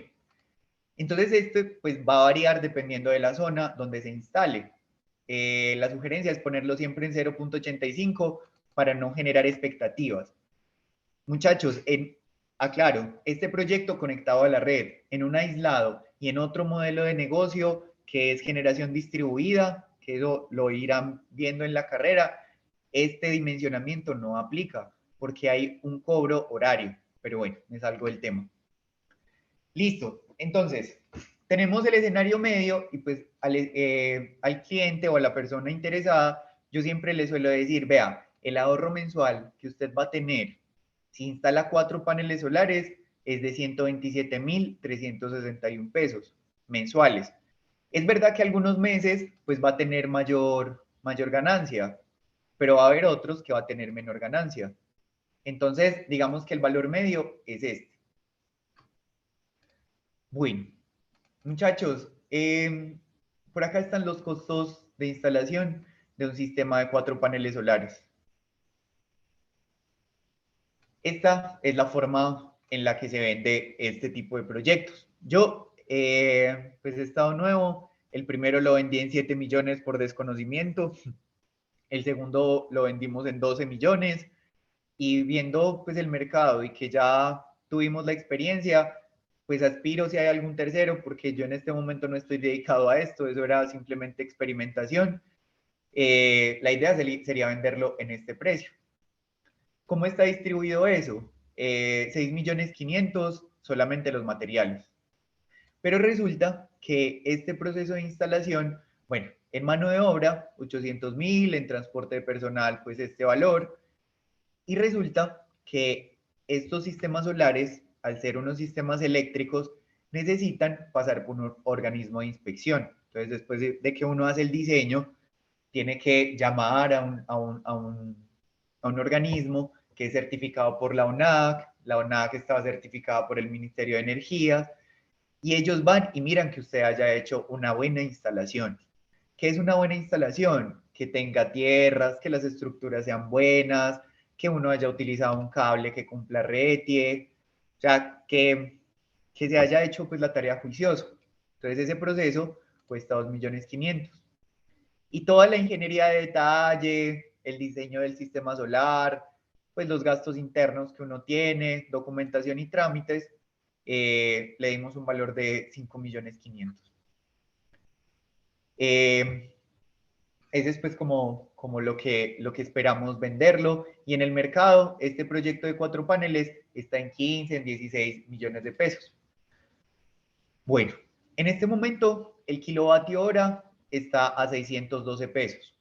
entonces esto pues va a variar dependiendo de la zona donde se instale. La sugerencia es ponerlo siempre en 0,85 para no generar expectativas. Muchachos, aclaro, este proyecto conectado a la red en un aislado y en otro modelo de negocio que es generación distribuida, que eso lo irán viendo en la carrera, este dimensionamiento no aplica porque hay un cobro horario. Pero bueno, me salgo del tema. Listo. Entonces, tenemos el escenario medio y pues al cliente o a la persona interesada, yo siempre le suelo decir, vea, el ahorro mensual que usted va a tener si instala 4 paneles solares es de 127,361 pesos mensuales. Es verdad que algunos meses pues va a tener mayor ganancia, pero va a haber otros que va a tener menor ganancia. Entonces, digamos que el valor medio es este. Bueno, muchachos, por acá están los costos de instalación de un sistema de 4 paneles solares. Esta es la forma en la que se vende este tipo de proyectos. Yo, pues he estado nuevo. El primero lo vendí en 7 millones por desconocimiento. El segundo lo vendimos en 12 millones. Y viendo pues el mercado y que ya tuvimos la experiencia, pues aspiro si hay algún tercero, porque yo en este momento no estoy dedicado a esto, eso era simplemente experimentación. La idea sería venderlo en este precio. ¿Cómo está distribuido eso? 6.500.000 solamente los materiales. Pero resulta que este proceso de instalación, bueno, en mano de obra, 800.000, en transporte de personal, pues este valor, y resulta que estos sistemas solares, al ser unos sistemas eléctricos, necesitan pasar por un organismo de inspección. Entonces, después de que uno hace el diseño, tiene que llamar a un organismo que es certificado por la ONAC está certificada por el Ministerio de Energía, y ellos van y miran que usted haya hecho una buena instalación. ¿Qué es una buena instalación? Que tenga tierras, que las estructuras sean buenas, que uno haya utilizado un cable que cumpla RETIE, o sea, que se haya hecho pues la tarea juicioso. Entonces ese proceso cuesta 2.500.000. Y toda la ingeniería de detalle, el diseño del sistema solar, pues los gastos internos que uno tiene, documentación y trámites, le dimos un valor de 5.500.000. Ese es pues como lo que esperamos venderlo. Y en el mercado, este proyecto de 4 paneles está en 15, en 16 millones de pesos. Bueno, en este momento el kilovatio hora está a 612 pesos.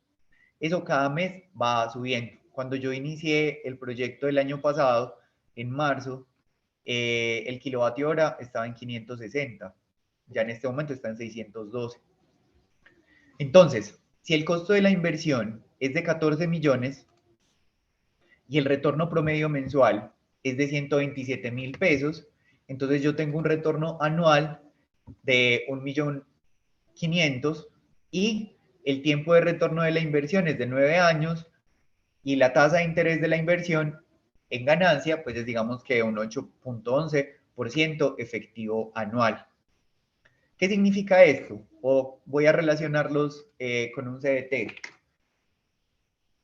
Eso cada mes va subiendo. Cuando yo inicié el proyecto del año pasado, en marzo, el kilovatio hora estaba en 560. Ya en este momento está en 612. Entonces, si el costo de la inversión es de 14 millones y el retorno promedio mensual es de 127.000 pesos, entonces yo tengo un retorno anual de 1.500.000 y el tiempo de retorno de la inversión es de 9 años y la tasa de interés de la inversión en ganancia, pues es digamos que un 8.11% efectivo anual. ¿Qué significa esto? O voy a relacionarlos con un CDT.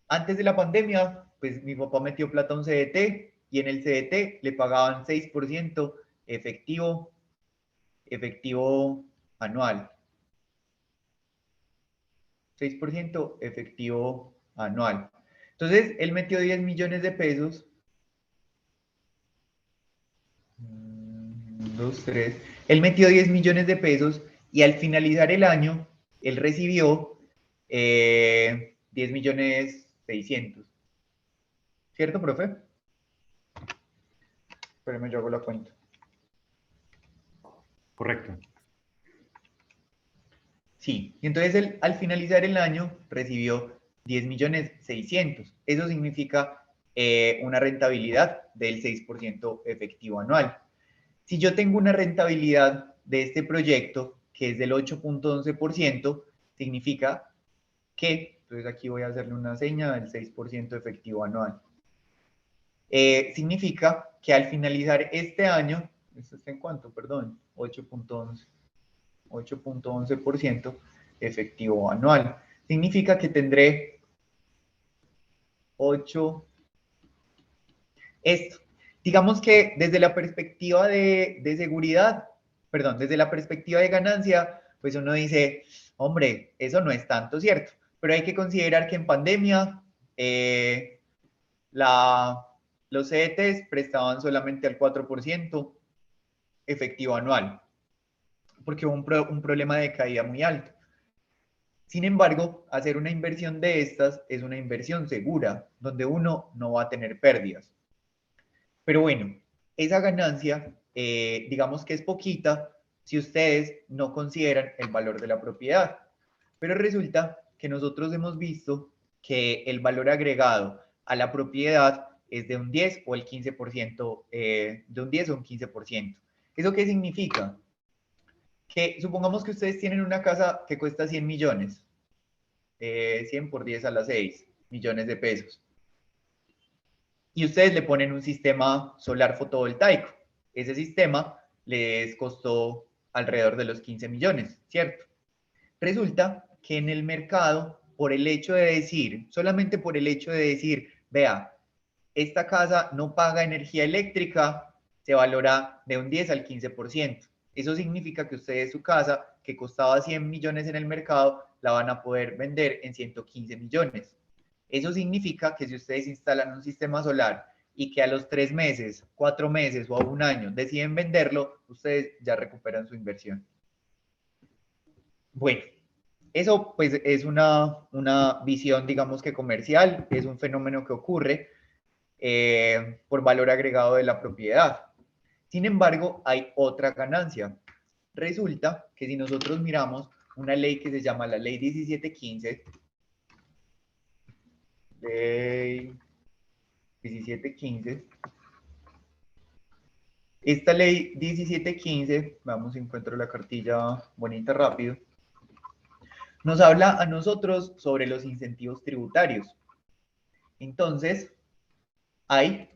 Antes de la pandemia, pues mi papá metió plata a un CDT y en el CDT le pagaban 6% efectivo anual. 6% efectivo anual. Entonces, él metió 10 millones de pesos. 2, 3. Él metió 10 millones de pesos y al finalizar el año, él recibió 10 millones 600. ¿Cierto, profe? Espérame, yo hago la cuenta. Correcto. Sí, y entonces él al finalizar el año recibió 10 millones 600. Eso significa una rentabilidad del 6% efectivo anual. Si yo tengo una rentabilidad de este proyecto que es del 8.11%, significa que, entonces aquí voy a hacerle una seña del 6% efectivo anual. Significa que al finalizar este año, ¿esto está en cuánto? Perdón, 8.11% efectivo anual. Significa que tendré 8. Esto. Digamos que desde la perspectiva de seguridad, perdón, desde la perspectiva de ganancia, pues uno dice, hombre, eso no es tanto, ¿cierto? Pero hay que considerar que en pandemia los CDTs prestaban solamente al 4% efectivo anual, porque hubo un problema de caída muy alto. Sin embargo, hacer una inversión de estas es una inversión segura, donde uno no va a tener pérdidas. Pero bueno, esa ganancia, digamos que es poquita si ustedes no consideran el valor de la propiedad. Pero resulta que nosotros hemos visto que el valor agregado a la propiedad es de un 10 o el 15%, de un 10 o un 15%. ¿Eso qué significa? Que supongamos que ustedes tienen una casa que cuesta 100 millones, 100 por 10 a la 6 millones de pesos. Y ustedes le ponen un sistema solar fotovoltaico. Ese sistema les costó alrededor de los 15 millones, ¿cierto? Resulta que en el mercado, por el hecho de decir, solamente por el hecho de decir, vea, esta casa no paga energía eléctrica, se valora de un 10 al 15%. Eso significa que ustedes su casa, que costaba 100 millones en el mercado, la van a poder vender en 115 millones. Eso significa que si ustedes instalan un sistema solar y que a los 3 meses, 4 meses o a un año deciden venderlo, ustedes ya recuperan su inversión. Bueno, eso pues es una visión, digamos que comercial, es un fenómeno que ocurre por valor agregado de la propiedad. Sin embargo, hay otra ganancia. Resulta que si nosotros miramos una ley que se llama la Ley 1715, Ley 1715, esta Ley 1715, vamos, encuentro la cartilla bonita rápido, nos habla a nosotros sobre los incentivos tributarios. Entonces, hay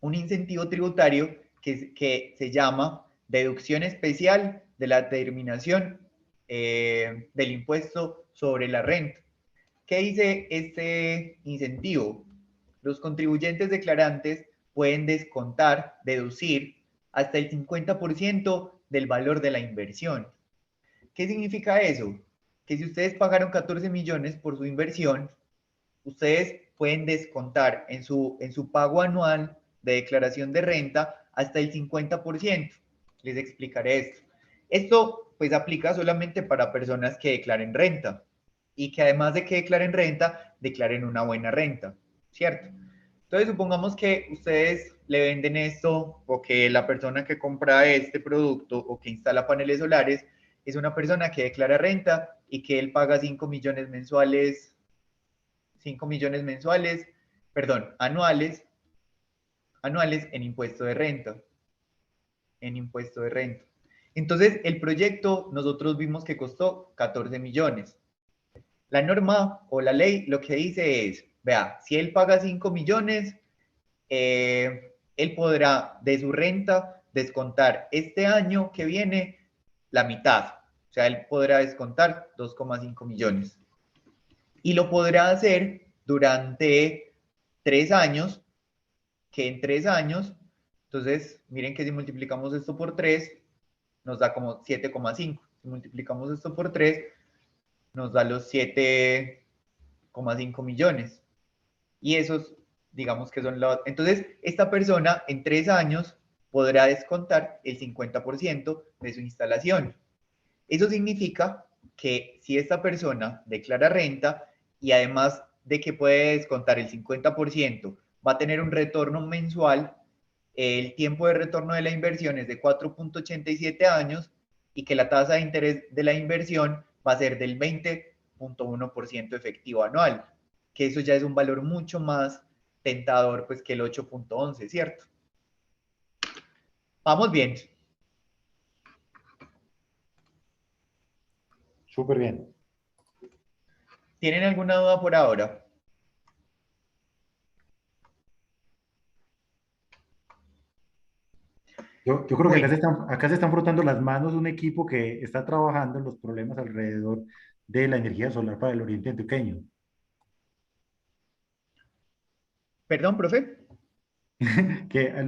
un incentivo tributario que se llama deducción especial de la determinación del impuesto sobre la renta. ¿Qué dice este incentivo? Los contribuyentes declarantes pueden descontar, deducir hasta el 50% del valor de la inversión. ¿Qué significa eso? Que si ustedes pagaron 14 millones por su inversión, ustedes pueden descontar en su pago anual de declaración de renta hasta el 50%. Les explicaré esto. Esto pues aplica solamente para personas que declaren renta y que además de que declaren renta, declaren una buena renta, ¿cierto? Entonces supongamos que ustedes le venden esto o que la persona que compra este producto o que instala paneles solares es una persona que declara renta y que él paga 5 millones mensuales, 5 millones mensuales, perdón, anuales en impuesto de renta. En impuesto de renta. Entonces, el proyecto nosotros vimos que costó 14 millones. La norma o la ley lo que dice es, vea, si él paga 5 millones, él podrá de su renta descontar este año que viene la mitad. O sea, él podrá descontar 2,5 millones. Y lo podrá hacer durante 3 años, que en 3 años, entonces miren que si multiplicamos esto por 3, nos da como 7,5. Si multiplicamos esto por 3, nos da los 7,5 millones. Y esos, digamos que son los... Entonces, esta persona en 3 años podrá descontar el 50% de su instalación. Eso significa que si esta persona declara renta y además de que puede descontar el 50%, va a tener un retorno mensual, el tiempo de retorno de la inversión es de 4,87 años y que la tasa de interés de la inversión va a ser del 20,1% efectivo anual, que eso ya es un valor mucho más tentador pues, que el 8,11, ¿cierto? Vamos bien. Súper bien. ¿Tienen alguna duda por ahora? Yo creo que Bueno, acá se están frotando las manos un equipo que está trabajando en los problemas alrededor de la energía solar para el oriente antioqueño. perdón, profe.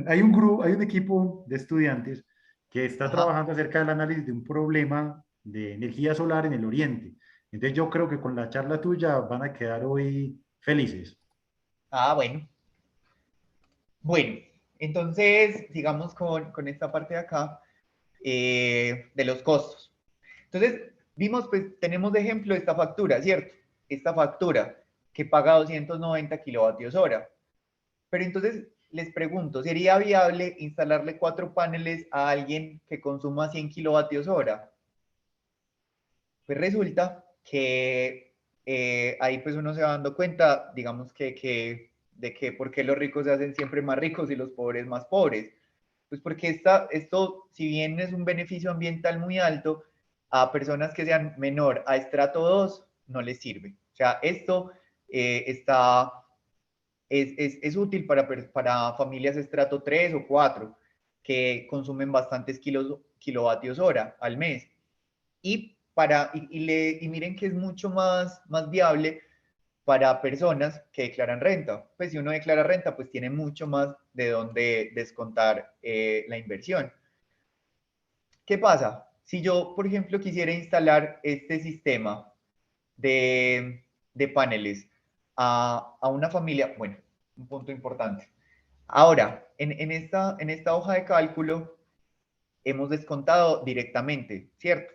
Hay un grupo, hay un equipo de estudiantes que está Ajá. trabajando acerca del análisis de un problema de energía solar en el oriente. Entonces yo creo que con la charla tuya van a quedar hoy felices. Ah, bueno. Bueno, entonces sigamos con esta parte de acá de los costos. Entonces, vimos, pues tenemos de ejemplo esta factura, ¿cierto? Esta factura que paga 290 kilovatios hora. Pero entonces les pregunto, ¿sería viable instalarle 4 paneles a alguien que consuma 100 kilovatios hora? Pues resulta que ahí pues uno se va dando cuenta, digamos de que por qué los ricos se hacen siempre más ricos y los pobres más pobres. Pues porque esto, si bien es un beneficio ambiental muy alto, a personas que sean menor a estrato 2 no les sirve. O sea, esto es útil para familias estrato 3 o 4 que consumen bastantes kilovatios hora al mes. Y miren que es mucho más viable para personas que declaran renta. Pues si uno declara renta, pues tiene mucho más de dónde descontar la inversión. ¿Qué pasa? Si yo, por ejemplo, quisiera instalar este sistema de paneles a una familia, bueno, un punto importante. Ahora, en esta hoja de cálculo hemos descontado directamente, ¿cierto?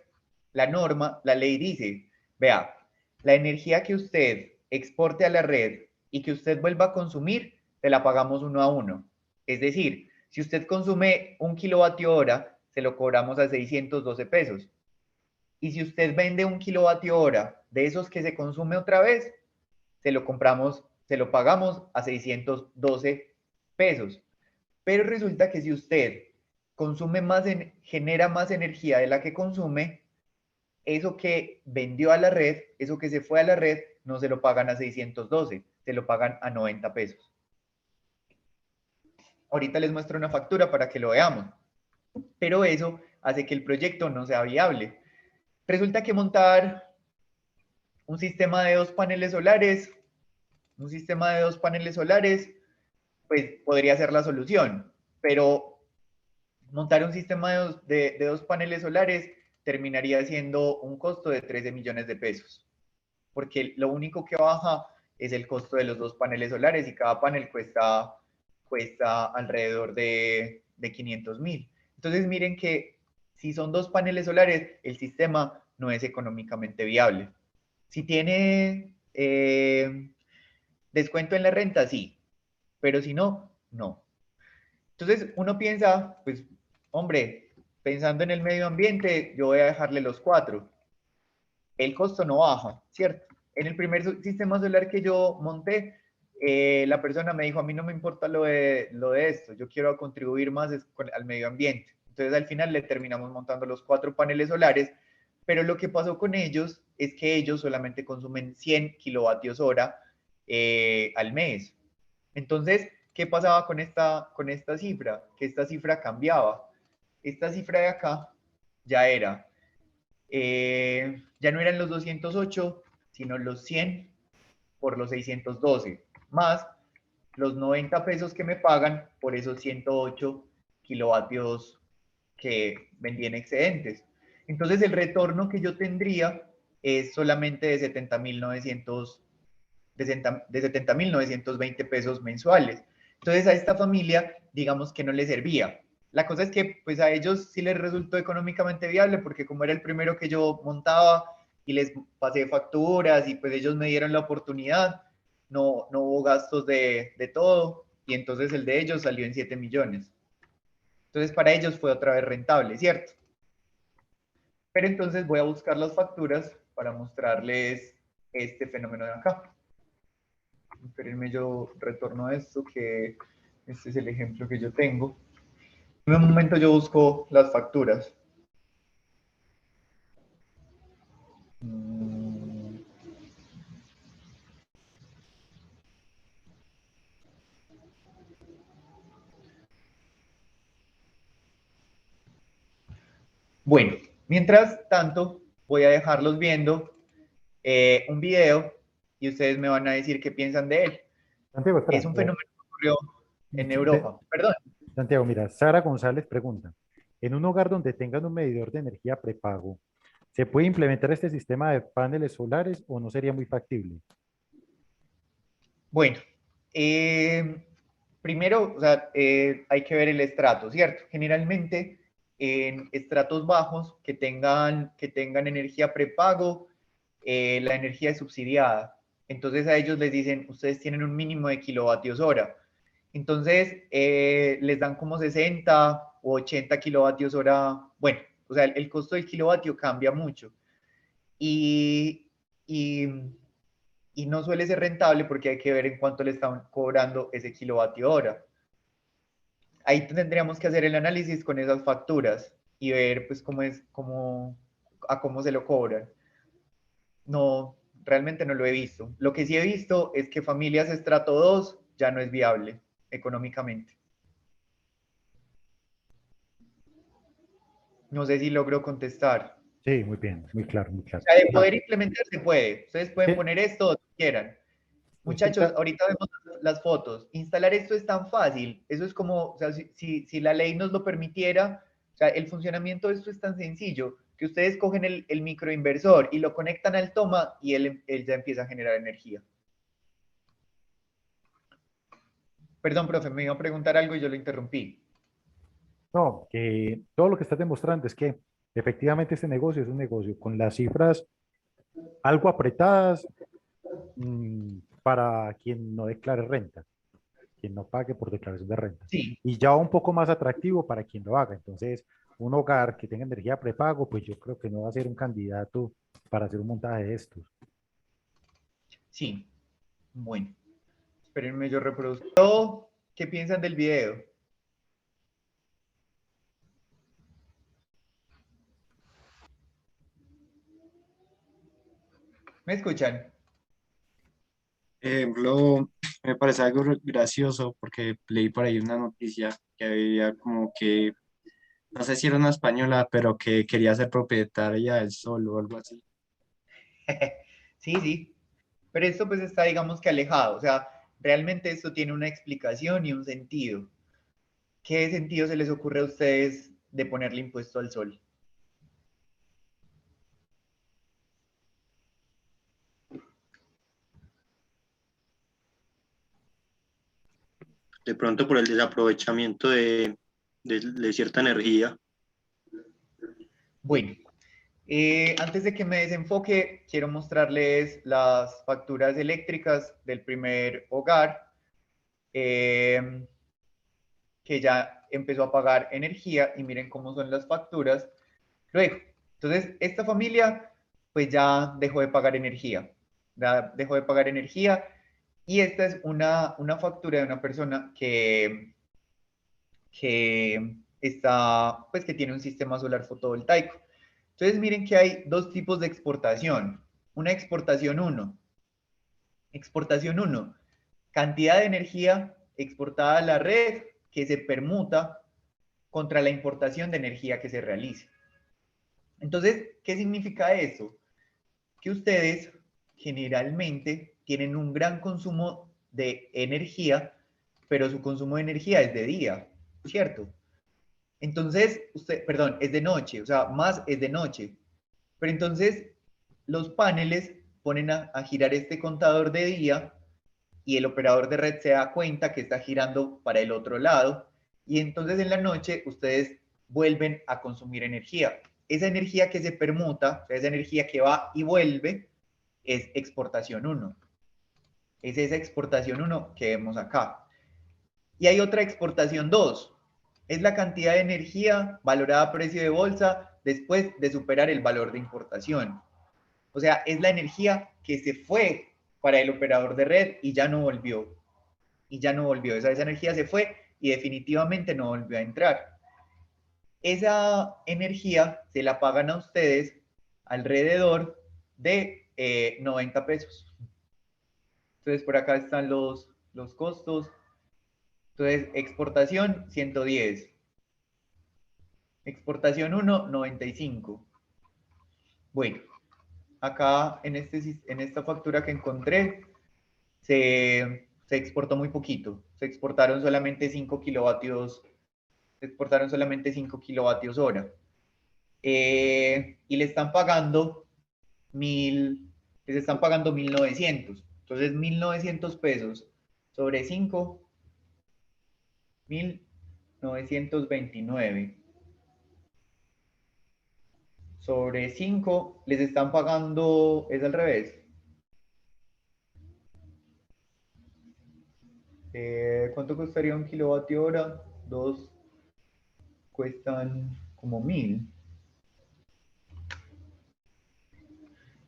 La norma, la ley dice, vea, la energía que usted exporte a la red y que usted vuelva a consumir, te la pagamos 1 a 1. Es decir, si usted consume 1 kWh, se lo cobramos a 612 pesos. Y si usted vende 1 kWh de esos que se consume otra vez, se lo pagamos a 612 pesos. Pero resulta que si usted consume más, genera más energía de la que consume, eso que vendió a la red, eso que se fue a la red, no se lo pagan a 612, se lo pagan a 90 pesos. Ahorita les muestro una factura para que lo veamos, pero eso hace que el proyecto no sea viable. Resulta que montar un sistema de 2 paneles solares, pues podría ser la solución, pero montar un sistema de 2 paneles solares terminaría siendo un costo de 13 millones de pesos, porque lo único que baja es el costo de los 2 paneles solares y cada panel cuesta alrededor de 500.000. Entonces miren que si son 2 paneles solares, el sistema no es económicamente viable. Si tiene descuento en la renta, sí, pero si no, no. Entonces uno piensa, pues, hombre, pensando en el medio ambiente, yo voy a dejarle los 4. El costo no baja, ¿cierto? En el primer sistema solar que yo monté, la persona me dijo, a mí no me importa lo de esto, yo quiero contribuir más al medio ambiente. Entonces al final le terminamos montando los 4 paneles solares, pero lo que pasó con ellos es que ellos solamente consumen 100 kilovatios hora al mes. Entonces, ¿qué pasaba con esta cifra? Que esta cifra cambiaba. Esta cifra de acá ya era, ya no eran los 208, sino los 100 por los 612, más los 90 pesos que me pagan por esos 108 kilovatios que vendí en excedentes. Entonces el retorno que yo tendría es solamente de 70.920 pesos mensuales. Entonces a esta familia, digamos que no le servía. La cosa es que pues a ellos sí les resultó económicamente viable porque como era el primero que yo montaba y les pasé facturas y pues ellos me dieron la oportunidad, no hubo gastos de todo y entonces el de ellos salió en 7 millones. Entonces para ellos fue otra vez rentable, ¿cierto? Pero entonces voy a buscar las facturas para mostrarles este fenómeno de acá. Espérenme, yo retorno a esto, que este es el ejemplo que yo tengo. En un momento yo busco las facturas. Bueno, mientras tanto, voy a dejarlos viendo un video y ustedes me van a decir qué piensan de él. Santiago, espera, Es un fenómeno que ocurrió en Sí, Europa. Perdón. Santiago, mira, Sara González pregunta, en un hogar donde tengan un medidor de energía prepago, ¿se puede implementar este sistema de paneles solares o no sería muy factible? Bueno, primero, o sea, hay que ver el estrato, ¿cierto? Generalmente en estratos bajos que tengan energía prepago, la energía es subsidiada. Entonces a ellos les dicen, ustedes tienen un mínimo de kilovatios hora. Entonces les dan como 60 o 80 kilovatios hora. Bueno, o sea, el costo del kilovatio cambia mucho. Y, y, y no suele ser rentable porque hay que ver en cuánto le están cobrando ese kilovatio hora. Ahí tendríamos que hacer el análisis con esas facturas y ver pues a cómo se lo cobran. No, realmente no lo he visto. Lo que sí he visto es que familias estrato 2 ya no es viable económicamente. No sé si logro contestar. Sí, muy bien, muy claro, muy O claro. sea, de poder implementar se puede. Ustedes pueden ¿Qué? poner esto donde quieran. Muchachos, ahorita vemos las fotos. Instalar esto es tan fácil. Eso es como, o sea, si la ley nos lo permitiera, o sea, el funcionamiento de esto es tan sencillo que ustedes cogen el microinversor y lo conectan al toma y él ya empieza a generar energía. Perdón, profe, me iba a preguntar algo y yo lo interrumpí. No, que todo lo que estás demostrando es que efectivamente este negocio es un negocio con las cifras algo apretadas para quien no declare renta, quien no pague por declaración de renta. Sí, Y ya un poco más atractivo para quien lo haga. Entonces, un hogar que tenga energía prepago, pues yo creo que no va a ser un candidato para hacer un montaje de estos. sí. Bueno, espérenme, yo reproduzco. ¿Qué piensan del video? ¿Me escuchan? Ejemplo, me parece algo gracioso porque leí por ahí una noticia que había como que, no sé si era una española, pero que quería ser propietaria del sol o algo así. Sí, sí. Pero esto pues está, digamos que alejado. O sea, realmente esto tiene una explicación y un sentido. ¿Qué sentido se les ocurre a ustedes de ponerle impuesto al sol? De pronto por el desaprovechamiento de cierta energía. Bueno, antes de que me desenfoque, quiero mostrarles las facturas eléctricas del primer hogar que ya empezó a pagar energía y miren cómo son las facturas luego. Entonces, esta familia pues ya dejó de pagar energía, ya dejó de pagar energía y esta es una factura de una persona que está, pues que tiene un sistema solar fotovoltaico. Entonces miren que hay dos tipos de exportación. Una exportación 1. Exportación 1. Cantidad de energía exportada a la red que se permuta contra la importación de energía que se realice. Entonces, ¿qué significa eso? Que ustedes generalmente tienen un gran consumo de energía, pero su consumo de energía es de día, ¿cierto? Entonces, perdón, es de noche, o sea, más es de noche. Pero entonces los paneles ponen a girar este contador de día y el operador de red se da cuenta que está girando para el otro lado y entonces en la noche ustedes vuelven a consumir energía. Esa energía que se permuta, o sea, esa energía que va y vuelve, es exportación 1. Es esa exportación 1 que vemos acá. Y hay otra exportación 2. Es la cantidad de energía valorada a precio de bolsa después de superar el valor de importación. O sea, es la energía que se fue para el operador de red y ya no volvió. Y ya no volvió. Esa energía se fue y definitivamente no volvió a entrar. Esa energía se la pagan a ustedes alrededor de 90 pesos. Entonces, por acá están los costos. Entonces, exportación 110. Exportación 1, 95. Bueno, acá en esta factura que encontré se exportó muy poquito. Se exportaron solamente 5 kilovatios. Se exportaron solamente 5 kilovatios hora. Y le están pagando les están pagando 1.900. Entonces, 1.900 pesos sobre 5, 1.929 sobre 5 les están pagando, es al revés. ¿Cuánto costaría un kilovatio hora? Dos cuestan como 1.000.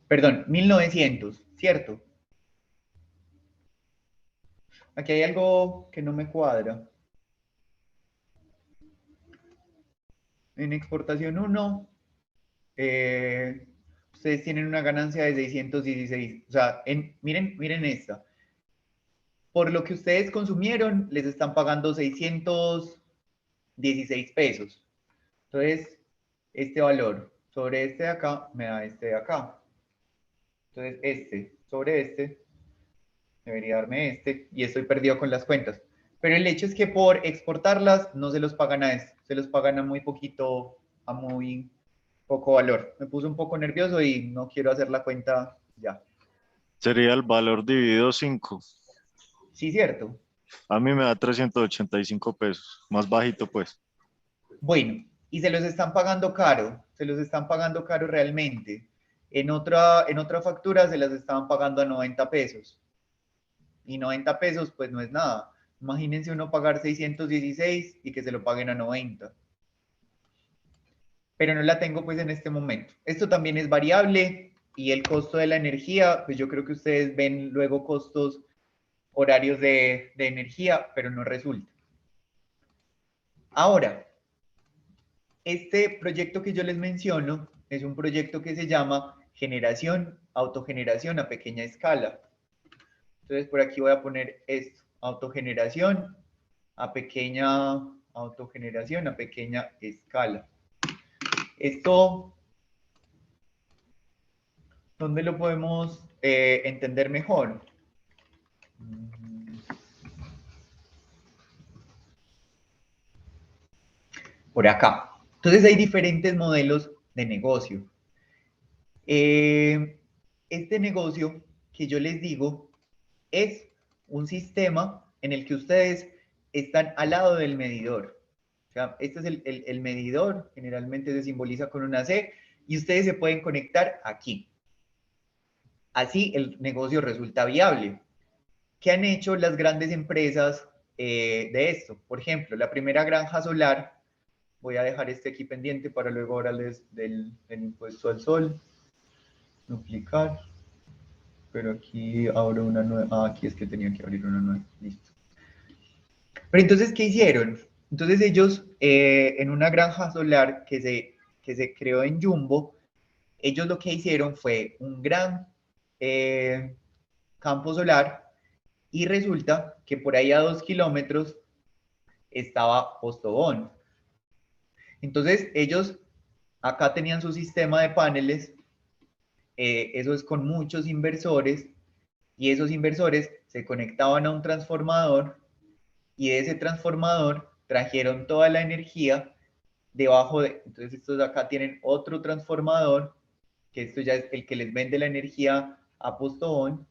Perdón, 1.900, ¿cierto? Aquí hay algo que no me cuadra. En exportación 1, ustedes tienen una ganancia de 616. O sea, miren esta. Por lo que ustedes consumieron, les están pagando 616 pesos. Entonces, este valor sobre este de acá me da este de acá. Entonces, este sobre este debería darme este y estoy perdido con las cuentas. Pero el hecho es que por exportarlas no se los pagan a esto, se los pagan a muy poquito, a muy poco valor. Me puse un poco nervioso y no quiero hacer la cuenta ya. Sería el valor dividido 5. Sí, cierto. A mí me da 385 pesos, más bajito pues. Bueno, y se los están pagando caro, se los están pagando caro realmente. En otra factura se las estaban pagando a 90 pesos. Y 90 pesos pues no es nada. Imagínense uno pagar 616 y que se lo paguen a 90. Pero no la tengo pues en este momento. Esto también es variable y el costo de la energía, pues yo creo que ustedes ven luego costos horarios de energía, pero no resulta. Ahora, este proyecto que yo les menciono es un proyecto que se llama generación, autogeneración a pequeña escala. Entonces por aquí voy a poner esto, autogeneración a pequeña escala. Esto, ¿dónde lo podemos entender mejor? Por acá. Entonces hay diferentes modelos de negocio. Este negocio que yo les digo es un sistema en el que ustedes están al lado del medidor. O sea, este es el medidor, generalmente se simboliza con una C, y ustedes se pueden conectar aquí. Así el negocio resulta viable. ¿Qué han hecho las grandes empresas de esto? Por ejemplo, la primera granja solar, voy a dejar este aquí pendiente para luego hablarles del impuesto al sol, duplicar, pero aquí abro una nueva, aquí es que tenía que abrir una nueva, listo. Pero entonces, ¿qué hicieron? Entonces ellos, en una granja solar que se creó en Jumbo, ellos lo que hicieron fue un gran campo solar y resulta que por ahí a 2 kilómetros estaba Postobón. Entonces ellos acá tenían su sistema de paneles, eso es con muchos inversores, y esos inversores se conectaban a un transformador y de ese transformador trajeron toda la energía debajo de, entonces estos de acá tienen otro transformador, que esto ya es el que les vende la energía a Postobón,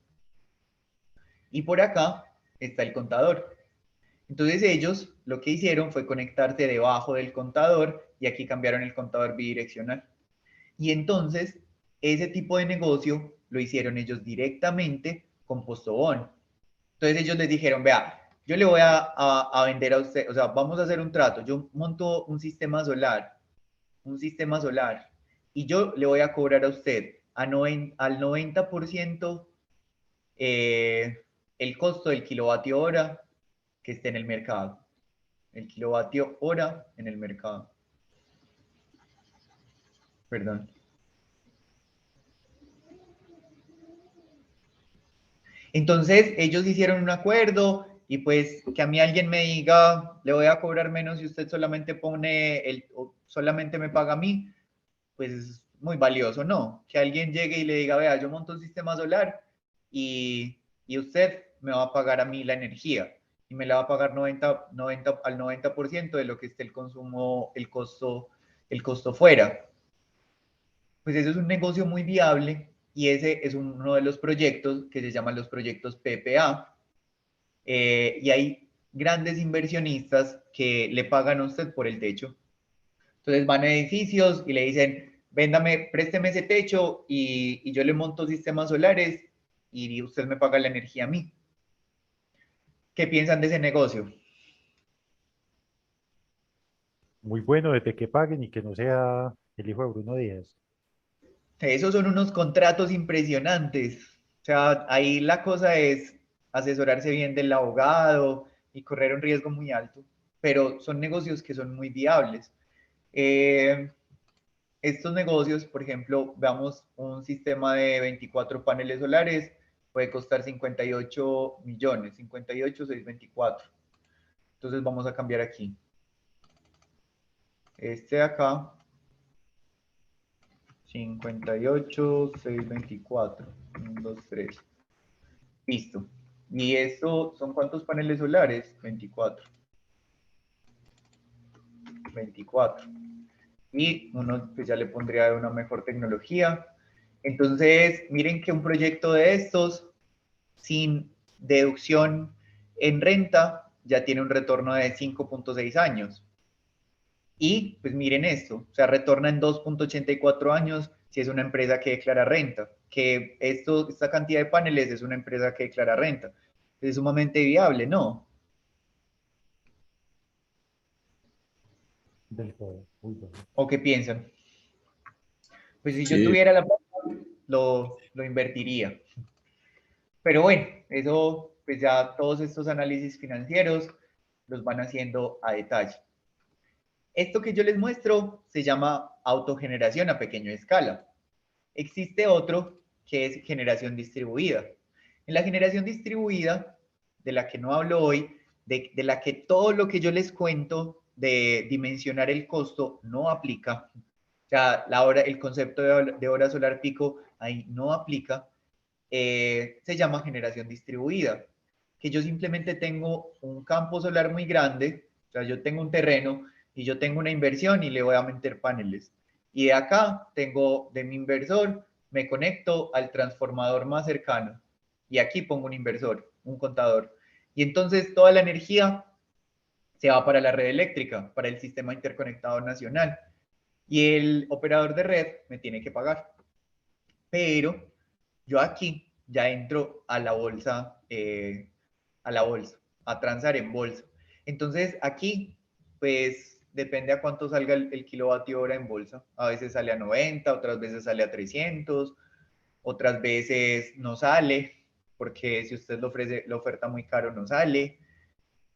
y por acá está el contador. Entonces ellos lo que hicieron fue conectarse debajo del contador y aquí cambiaron el contador bidireccional. Y entonces ese tipo de negocio lo hicieron ellos directamente con Postobón. Entonces ellos les dijeron, vea, yo le voy a vender a usted, o sea, vamos a hacer un trato, yo monto un sistema solar, y yo le voy a cobrar a usted al 90% el costo del kilovatio hora que esté en el mercado. El kilovatio hora en el mercado. Perdón. Entonces ellos hicieron un acuerdo y pues que a mí alguien me diga, le voy a cobrar menos si usted solamente solamente me paga a mí, pues es muy valioso, ¿no? Que alguien llegue y le diga, vea, yo monto un sistema solar y usted me va a pagar a mí la energía y me la va a pagar al 90% de lo que esté el consumo, el costo fuera. Pues eso es un negocio muy viable y ese es uno de los proyectos que se llaman los proyectos PPA. Y hay grandes inversionistas que le pagan a usted por el techo. Entonces van a edificios y le dicen, véndame, présteme ese techo y yo le monto sistemas solares y usted me paga la energía a mí. ¿Qué piensan de ese negocio? Muy bueno, desde que paguen y que no sea el hijo de Bruno Díaz. Esos son unos contratos impresionantes. O sea, ahí la cosa es asesorarse bien del abogado y correr un riesgo muy alto, pero son negocios que son muy viables. Estos negocios, por ejemplo, veamos un sistema de 24 paneles solares, puede costar 58 millones, 58,624. Entonces vamos a cambiar aquí. Este de acá, 58,624. 1, 2, 3. Listo. ¿Y esto son cuántos paneles solares? 24. 24. Y uno pues ya le pondría una mejor tecnología. Entonces, miren que un proyecto de estos, sin deducción En renta ya tiene un retorno de 5.6 años. Y pues miren esto, o sea, retorna en 2.84 años si es una empresa que declara renta, que esta cantidad de paneles es una empresa que declara renta. Es sumamente viable, ¿no? Del todo. Uy, bueno. ¿O qué piensan? Pues si yo Sí, tuviera la plata, lo invertiría. Pero bueno, eso, pues ya todos estos análisis financieros los van haciendo a detalle. Esto que yo les muestro se llama autogeneración a pequeña escala. Existe otro que es generación distribuida. En la generación distribuida, de la que no hablo hoy, de la que todo lo que yo les cuento de dimensionar el costo no aplica, o sea, el concepto de hora solar pico ahí no aplica, se llama generación distribuida, que yo simplemente tengo un campo solar muy grande, o sea, yo tengo un terreno y yo tengo una inversión y le voy a meter paneles. Y de acá tengo de mi inversor, me conecto al transformador más cercano y aquí pongo un inversor, un contador. Y entonces toda la energía se va para la red eléctrica, para el sistema interconectado nacional. Y el operador de red me tiene que pagar. Pero yo aquí ya entro a la bolsa, a transar en bolsa. Entonces aquí, pues depende a cuánto salga el kilovatio hora en bolsa. A veces sale a 90, otras veces sale a 300, otras veces no sale, porque si usted lo ofrece, la oferta muy caro, no sale.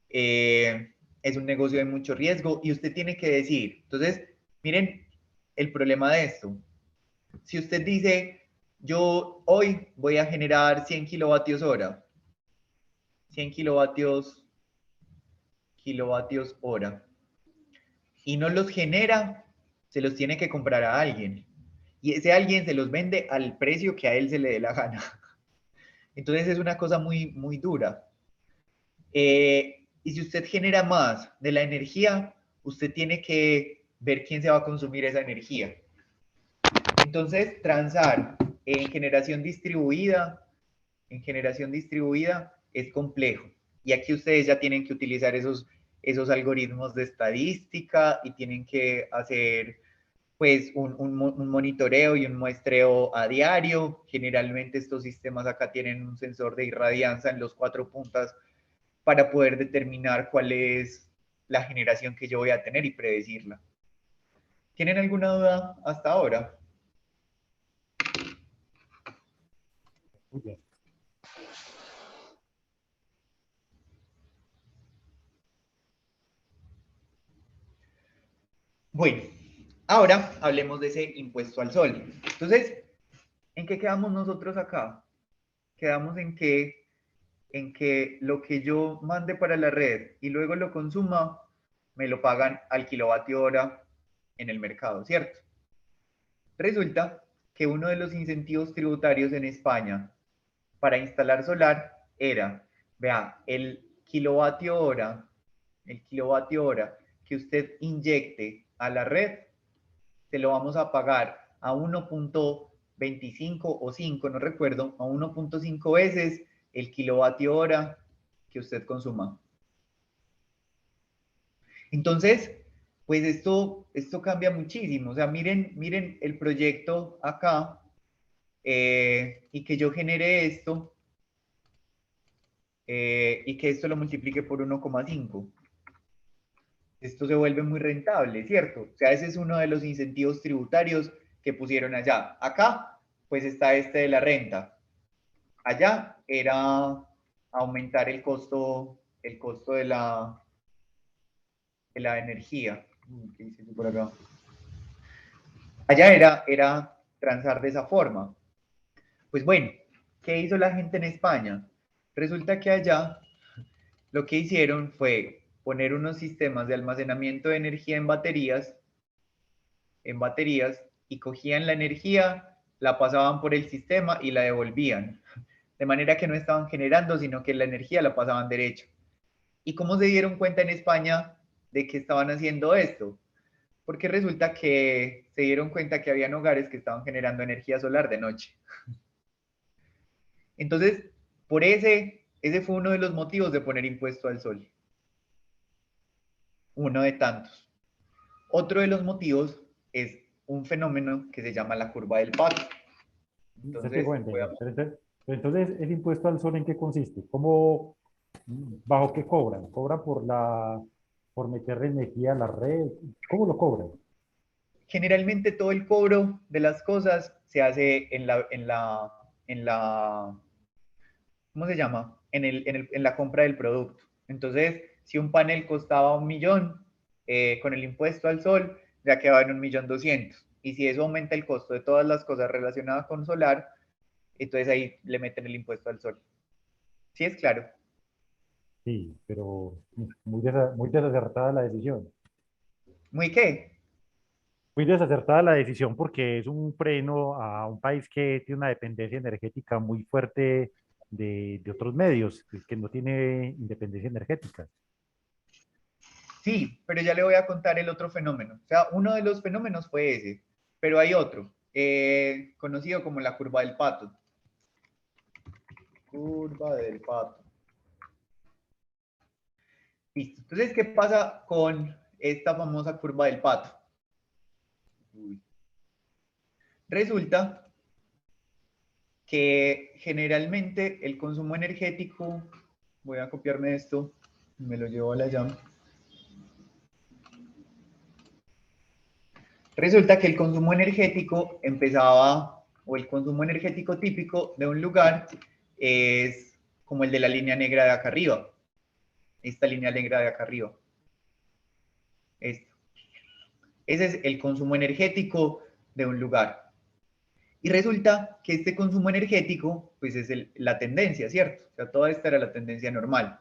Es un negocio de mucho riesgo y usted tiene que decir. Entonces, miren el problema de esto. Si usted dice, yo hoy voy a generar 100 kilovatios hora, 100 kilovatios hora, y no los genera, se los tiene que comprar a alguien. Y ese alguien se los vende al precio que a él se le dé la gana. Entonces es una cosa muy, muy dura. Y si usted genera más de la energía, usted tiene que ver quién se va a consumir esa energía. Entonces, transar en generación distribuida es complejo. Y aquí ustedes ya tienen que utilizar esos algoritmos de estadística y tienen que hacer pues un monitoreo y un muestreo a diario. Generalmente estos sistemas acá tienen un sensor de irradianza en los 4 puntas para poder determinar cuál es la generación que yo voy a tener y predecirla. ¿Tienen alguna duda hasta ahora? Muy bien. Bueno, ahora hablemos de ese impuesto al sol. Entonces, ¿en qué quedamos nosotros acá? Quedamos en que lo que yo mande para la red y luego lo consuma, me lo pagan al kilovatio hora en el mercado, ¿cierto? Resulta que uno de los incentivos tributarios en España para instalar solar era, vea, el kilovatio hora que usted inyecte a la red, se lo vamos a pagar a 1.25 o 5, no recuerdo, a 1.5 veces el kilovatio hora que usted consuma. Entonces, pues esto cambia muchísimo. O sea, miren el proyecto acá y que yo genere esto y que esto lo multiplique por 1,5. Esto se vuelve muy rentable, ¿cierto? O sea, ese es uno de los incentivos tributarios que pusieron allá. Acá, pues está este de la renta. Allá era aumentar el costo de la energía. ¿Qué dice por acá? Allá era transar de esa forma. Pues bueno, ¿qué hizo la gente en España? Resulta que allá lo que hicieron fue poner unos sistemas de almacenamiento de energía en baterías y cogían la energía, la pasaban por el sistema y la devolvían. De manera que no estaban generando, sino que la energía la pasaban derecho. ¿Y cómo se dieron cuenta en España de que estaban haciendo esto? Porque resulta que se dieron cuenta que habían hogares que estaban generando energía solar de noche. Entonces, por ese Ese fue uno de los motivos de poner impuesto al sol. Uno de tantos. Otro de los motivos es un fenómeno que se llama la curva del pato. Entonces, pero entonces, ¿el impuesto al sol en qué consiste? ¿Cómo, bajo qué cobran? ¿Cobran por meterle energía a la red? ¿Cómo lo cobran? generalmente todo el cobro de las cosas se hace ¿cómo se llama? En la compra del producto. Entonces, si un panel costaba 1.000.000, con el impuesto al sol, ya quedaba en 1.200.000. Y si eso aumenta el costo de todas las cosas relacionadas con solar, entonces ahí le meten el impuesto al sol. ¿Sí es claro? Sí, pero muy desacertada la decisión. ¿Muy qué? Muy desacertada la decisión porque es un freno a un país que tiene una dependencia energética muy fuerte de otros medios, que no tiene independencia energética. Sí, pero ya le voy a contar el otro fenómeno. O sea, uno de los fenómenos fue ese, pero hay otro, conocido como la curva del pato. Curva del pato. Listo. Entonces, ¿qué pasa con esta famosa curva del pato? Resulta que generalmente el consumo energético, voy a copiarme esto, me lo llevo a la jam. Resulta que el consumo energético empezaba, o el consumo energético típico de un lugar es como el de la línea negra de acá arriba. Esta línea negra de acá arriba. Esto. Ese es el consumo energético de un lugar. Y resulta que este consumo energético, pues es la tendencia, ¿cierto? O sea, toda esta era la tendencia normal.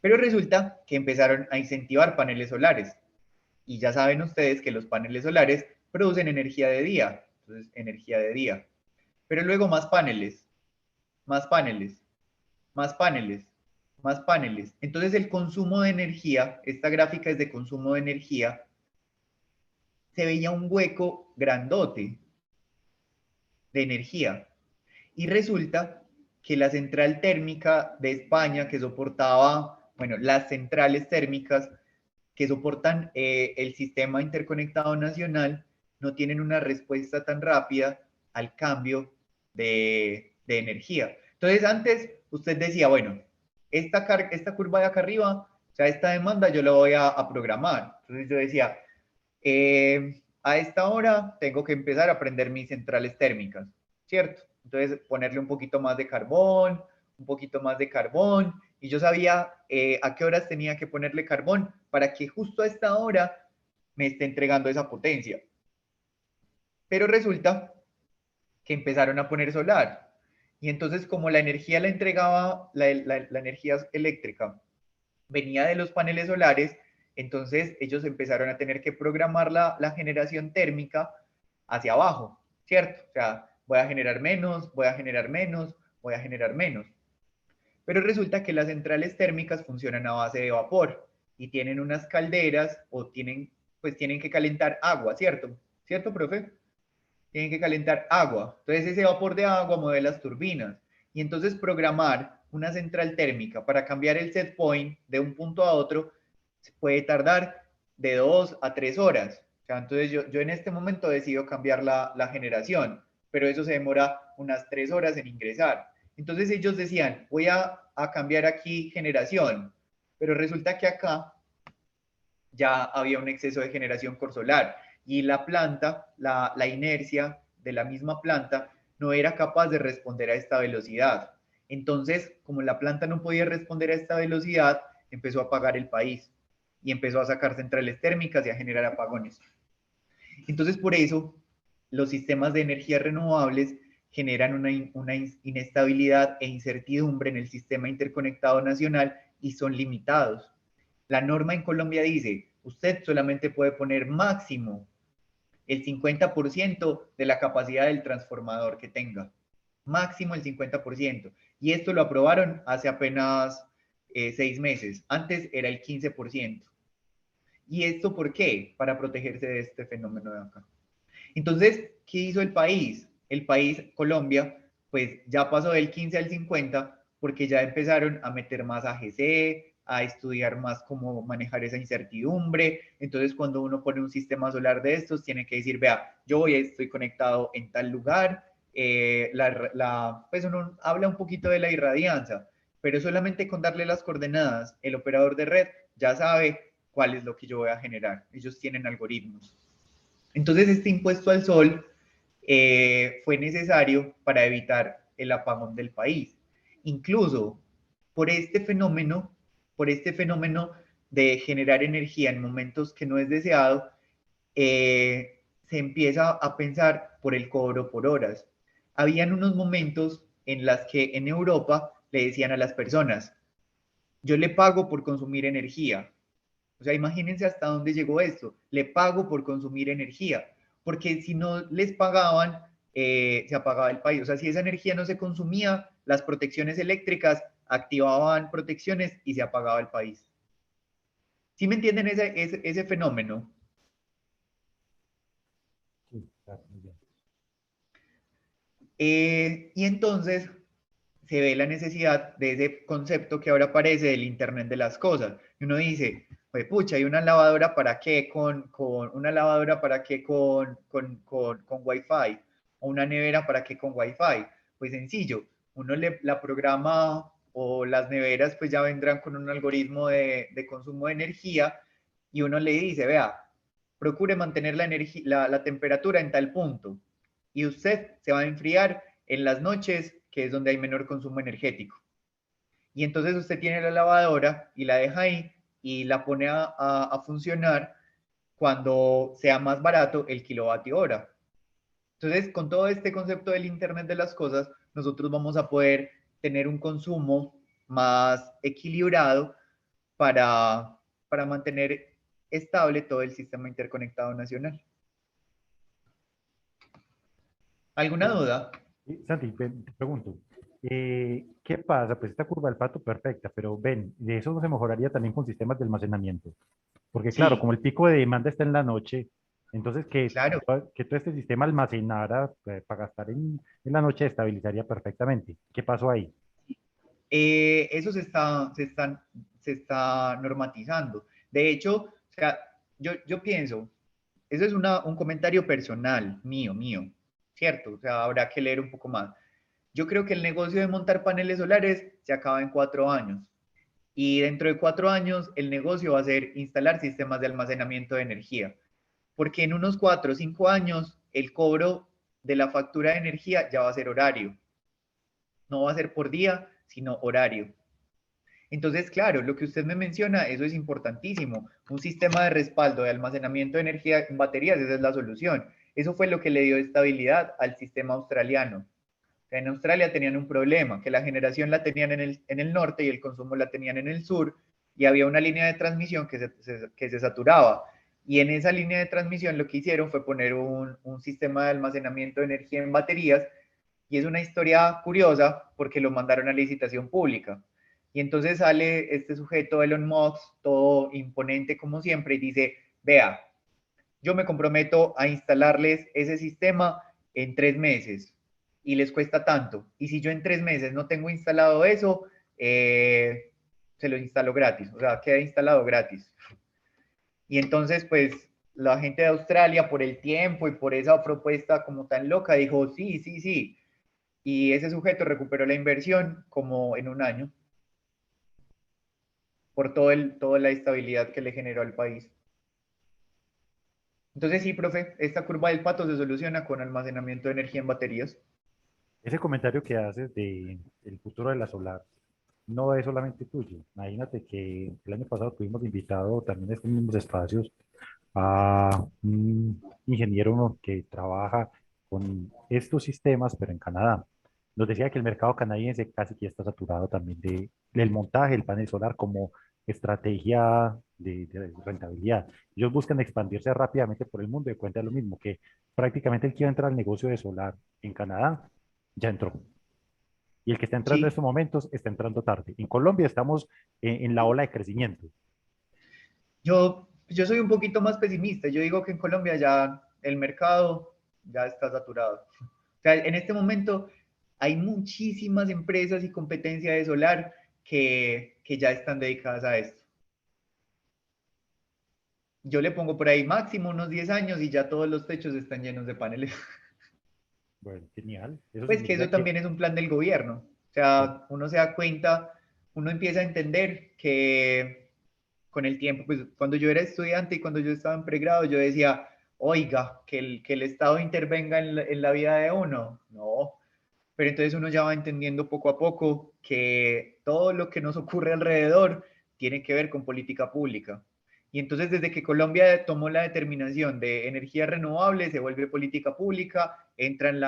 Pero resulta que empezaron a incentivar paneles solares. Y ya saben ustedes que los paneles solares producen energía de día. Entonces, energía de día. Pero luego más paneles, más paneles, más paneles, más paneles. Entonces el consumo de energía, esta gráfica es de consumo de energía, se veía un hueco grandote de energía. Y resulta que la central térmica de España, que soportaba, bueno, las centrales térmicas que soportan el sistema interconectado nacional, no tienen una respuesta tan rápida al cambio de energía. Entonces, antes usted decía, bueno, esta curva de acá arriba, o sea, esta demanda yo la voy a programar. Entonces yo decía, a esta hora tengo que empezar a prender mis centrales térmicas, ¿cierto? Entonces ponerle un poquito más de carbón, un poquito más de carbón, y yo sabía a qué horas tenía que ponerle carbón para que justo a esta hora me esté entregando esa potencia. Pero resulta que empezaron a poner solar, y entonces como la energía la entregaba, la energía eléctrica venía de los paneles solares, entonces ellos empezaron a tener que programar la generación térmica hacia abajo, ¿cierto? O sea, voy a generar menos, voy a generar menos, voy a generar menos. Pero resulta que las centrales térmicas funcionan a base de vapor y tienen unas calderas o tienen que calentar agua, ¿cierto? ¿Cierto, profe? Tienen que calentar agua. Entonces ese vapor de agua mueve las turbinas. Y entonces programar una central térmica para cambiar el set point de un punto a otro puede tardar de 2 a 3 horas. O sea, entonces yo en este momento decido cambiar la generación, pero eso se demora unas 3 horas en ingresar. Entonces ellos decían, voy a cambiar aquí generación, pero resulta que acá ya había un exceso de generación solar y la planta, la inercia de la misma planta no era capaz de responder a esta velocidad. Entonces, como la planta no podía responder a esta velocidad, empezó a apagar el país y empezó a sacar centrales térmicas y a generar apagones. Entonces, por eso, los sistemas de energías renovables generan una inestabilidad e incertidumbre en el sistema interconectado nacional y son limitados. La norma en Colombia dice, usted solamente puede poner máximo el 50% de la capacidad del transformador que tenga. Máximo el 50%. Y esto lo aprobaron hace apenas 6 meses. Antes era el 15%. ¿Y esto por qué? Para protegerse de este fenómeno de acá. Entonces, ¿qué hizo el país? El país, Colombia, pues ya pasó del 15 al 50 porque ya empezaron a meter más AGC, a estudiar más cómo manejar esa incertidumbre. Entonces, cuando uno pone un sistema solar de estos, tiene que decir, vea, estoy conectado en tal lugar, pues uno habla un poquito de la irradianza, pero solamente con darle las coordenadas, el operador de red ya sabe cuál es lo que yo voy a generar. Ellos tienen algoritmos. Entonces, este impuesto al sol fue necesario para evitar el apagón del país. Incluso por este fenómeno de generar energía en momentos que no es deseado, se empieza a pensar por el cobro por horas. Habían unos momentos en las que en Europa le decían a las personas, yo le pago por consumir energía. O sea, imagínense hasta dónde llegó esto. Le pago por consumir energía. Porque si no les pagaban, se apagaba el país. O sea, si esa energía no se consumía, las protecciones eléctricas activaban protecciones y se apagaba el país. ¿Sí me entienden ese fenómeno? Sí, claro, muy bien. Y entonces se ve la necesidad de ese concepto que ahora aparece del Internet de las cosas. Y uno dice, pues pucha, ¿hay una lavadora para qué una lavadora para qué con Wi-Fi? ¿O una nevera para qué con Wi-Fi? Pues sencillo, uno la programa o las neveras pues ya vendrán con un algoritmo de consumo de energía y uno le dice, vea, procure mantener la temperatura en tal punto y usted se va a enfriar en las noches, que es donde hay menor consumo energético. Y entonces usted tiene la lavadora y la deja ahí y la pone a funcionar cuando sea más barato el kilovatio hora. Entonces, con todo este concepto del Internet de las cosas, nosotros vamos a poder tener un consumo más equilibrado para mantener estable todo el sistema interconectado nacional. ¿Alguna duda? Santi, te pregunto, ¿qué pasa? Pues esta curva del pato perfecta, pero ven, de eso se mejoraría también con sistemas de almacenamiento. Porque claro, Sí, como el pico de demanda está en la noche, entonces claro. que todo este sistema almacenara para gastar en la noche estabilizaría perfectamente. ¿Qué pasó ahí? Eso se está normatizando. De hecho, o sea, yo pienso, eso es un comentario personal, mío, ¿cierto? O sea, habrá que leer un poco más. Yo creo que el negocio de montar paneles solares se acaba en 4 años. Y dentro de 4 años, el negocio va a ser instalar sistemas de almacenamiento de energía. Porque en unos 4 o 5 años, el cobro de la factura de energía ya va a ser horario. No va a ser por día, sino horario. Entonces, claro, lo que usted me menciona, eso es importantísimo. Un sistema de respaldo de almacenamiento de energía en baterías, esa es la solución. Eso fue lo que le dio estabilidad al sistema australiano. O sea, en Australia tenían un problema, que la generación la tenían en el norte y el consumo la tenían en el sur, y había una línea de transmisión que se saturaba. Y en esa línea de transmisión lo que hicieron fue poner un sistema de almacenamiento de energía en baterías, y es una historia curiosa porque lo mandaron a licitación pública. Y entonces sale este sujeto, Elon Musk, todo imponente como siempre, y dice, vea, yo me comprometo a instalarles ese sistema en 3 meses y les cuesta tanto. Y si yo en 3 meses no tengo instalado eso, se lo instalo gratis, o sea, queda instalado gratis. Y entonces, pues, la gente de Australia, por el tiempo y por esa propuesta como tan loca, dijo, sí, sí, sí. Y ese sujeto recuperó la inversión como en un año por toda la estabilidad que le generó al país. Entonces sí, profe, esta curva del pato se soluciona con almacenamiento de energía en baterías. Ese comentario que haces de el futuro de la solar no es solamente tuyo. Imagínate que el año pasado tuvimos invitado también en estos mismos espacios a un ingeniero que trabaja con estos sistemas, pero en Canadá. Nos decía que el mercado canadiense casi que ya está saturado también del montaje del panel solar como estrategia de rentabilidad. Ellos buscan expandirse rápidamente por el mundo y cuenta lo mismo, que prácticamente el que iba a entrar al negocio de solar en Canadá ya entró. Y el que está entrando en Sí, estos momentos está entrando tarde. En Colombia estamos en la ola de crecimiento. yo soy un poquito más pesimista. Yo digo que en Colombia ya el mercado ya está saturado. O sea, en este momento hay muchísimas empresas y competencia de solar que ya están dedicadas a esto. Yo le pongo por ahí máximo unos 10 años y ya todos los techos están llenos de paneles. Bueno, genial. Eso Pues que significa eso también es un plan del gobierno. O sea, uno se da cuenta, uno empieza a entender que con el tiempo, pues cuando yo era estudiante y cuando yo estaba en pregrado, yo decía, oiga, que el Estado intervenga en la vida de uno. No, pero entonces uno ya va entendiendo poco a poco que todo lo que nos ocurre alrededor tiene que ver con política pública. Y entonces desde que Colombia tomó la determinación de energía renovable, se vuelve política pública, entra en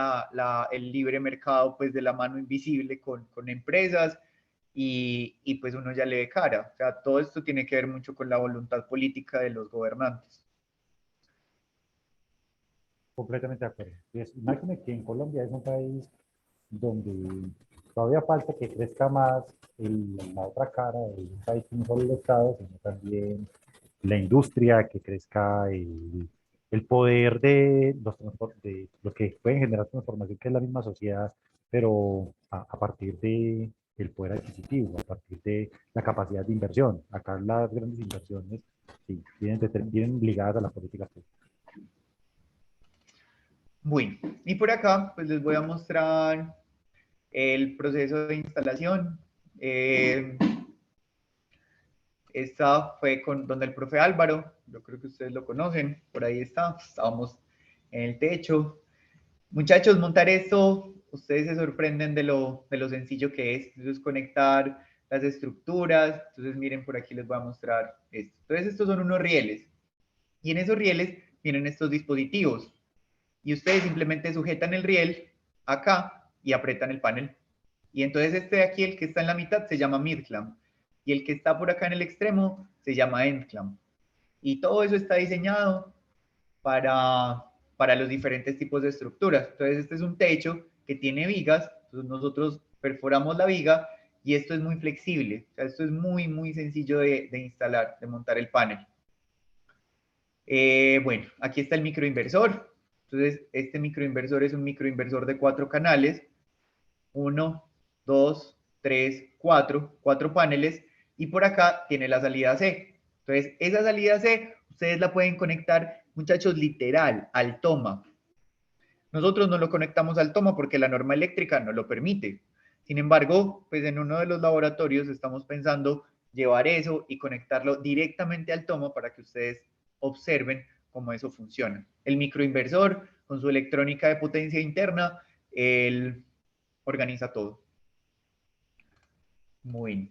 el libre mercado pues de la mano invisible con empresas y pues uno ya le ve cara. O sea, todo esto tiene que ver mucho con la voluntad política de los gobernantes. completamente de acuerdo. Imagínate que en Colombia es un país donde todavía falta que crezca más la otra cara de un país que no solo el Estado, sino también la industria, que crezca el poder de de lo que pueden generar transformación, que es la misma sociedad, pero a partir de el poder adquisitivo, a partir de la capacidad de inversión. Acá las grandes inversiones sí, vienen ligadas a la política pública. Bueno, y por acá pues les voy a mostrar el proceso de instalación. Esta fue con donde el profe Álvaro, yo creo que ustedes lo conocen, por ahí está, estábamos en el techo. Muchachos, montar esto, ustedes se sorprenden de lo sencillo que es. Eso es conectar las estructuras. Entonces miren, por aquí les voy a mostrar esto. Entonces estos son unos rieles. Y en esos rieles vienen estos dispositivos. Y ustedes simplemente sujetan el riel acá y apretan el panel. Y entonces este de aquí, el que está en la mitad, se llama midclamp. Y el que está por acá en el extremo se llama endclamp. Y todo eso está diseñado para los diferentes tipos de estructuras. Entonces este es un techo que tiene vigas. Entonces nosotros perforamos la viga y esto es muy flexible. O sea, esto es muy, muy sencillo de instalar, de montar el panel. Bueno, aquí está el microinversor. Entonces, este microinversor es un microinversor de 4 canales. 1, 2, 3, 4. 4 paneles. Y por acá tiene la salida C. Entonces, esa salida C, ustedes la pueden conectar, muchachos, literal, al toma. Nosotros no lo conectamos al toma porque la norma eléctrica no lo permite. Sin embargo, pues en uno de los laboratorios estamos pensando llevar eso y conectarlo directamente al toma para que ustedes observen cómo eso funciona. El microinversor, con su electrónica de potencia interna, él organiza todo. Muy bien.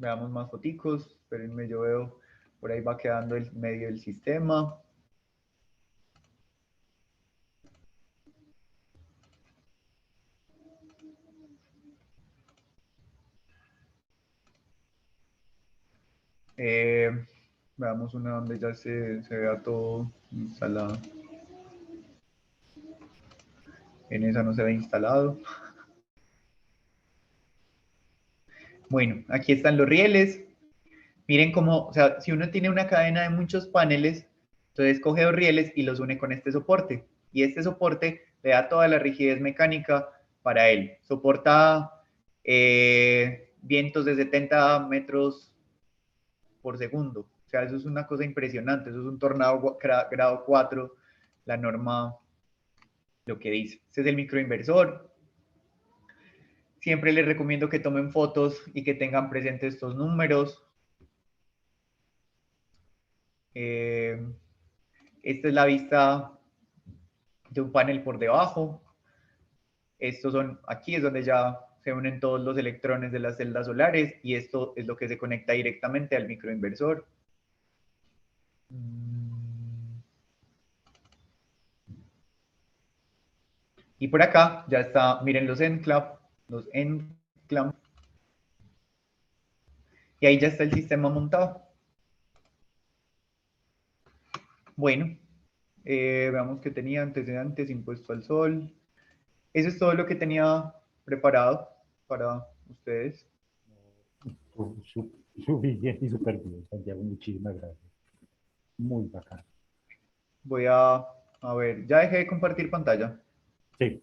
Veamos más foticos. Espérenme, yo veo, por ahí va quedando el medio del sistema. Veamos una donde ya se vea todo instalado. En esa no se ve instalado. Bueno, aquí están los rieles. Miren cómo, o sea, si uno tiene una cadena de muchos paneles, entonces coge dos rieles y los une con este soporte. Y este soporte le da toda la rigidez mecánica para él. Soporta vientos de 70 metros por segundo. O sea, eso es una cosa impresionante. Eso es un tornado grado 4, la norma lo que dice. Este es el microinversor. Siempre les recomiendo que tomen fotos y que tengan presentes estos números. Esta es la vista de un panel por debajo. Estos son, aquí es donde ya se unen todos los electrones de las celdas solares y esto es lo que se conecta directamente al microinversor. Y por acá ya está, miren los endclamp, y ahí ya está el sistema montado. Bueno, veamos que tenía antecedentes, impuesto al sol. Eso es todo lo que tenía preparado para ustedes. Suficiente y súper bien, Santiago. Muchísimas gracias. Muy bacán. Voy a ver, ya dejé de compartir pantalla. Sí.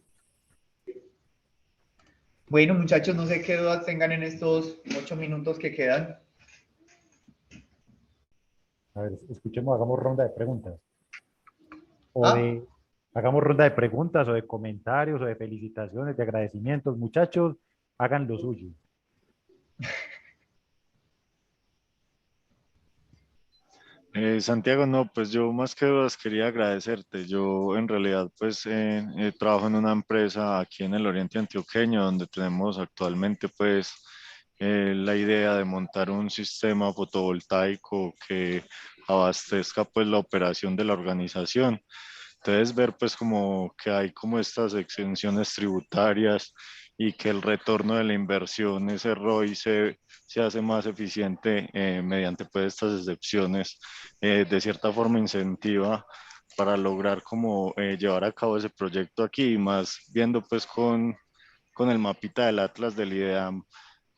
Bueno, muchachos, no sé qué dudas tengan en estos 8 minutos que quedan. A ver, escuchemos, hagamos ronda de preguntas. O Ah, de, hagamos ronda de preguntas o de comentarios o de felicitaciones, de agradecimientos. Muchachos, hagan lo suyo. Santiago, no, pues yo más que dudas quería agradecerte. Yo en realidad pues trabajo en una empresa aquí en el Oriente Antioqueño donde tenemos actualmente pues la idea de montar un sistema fotovoltaico que abastezca pues la operación de la organización. Entonces ver pues como que hay como estas exenciones tributarias y que el retorno de la inversión, ese ROI se hace más eficiente mediante pues estas excepciones, de cierta forma incentiva para lograr como llevar a cabo ese proyecto aquí, y más viendo pues con el mapita del Atlas del IDEAM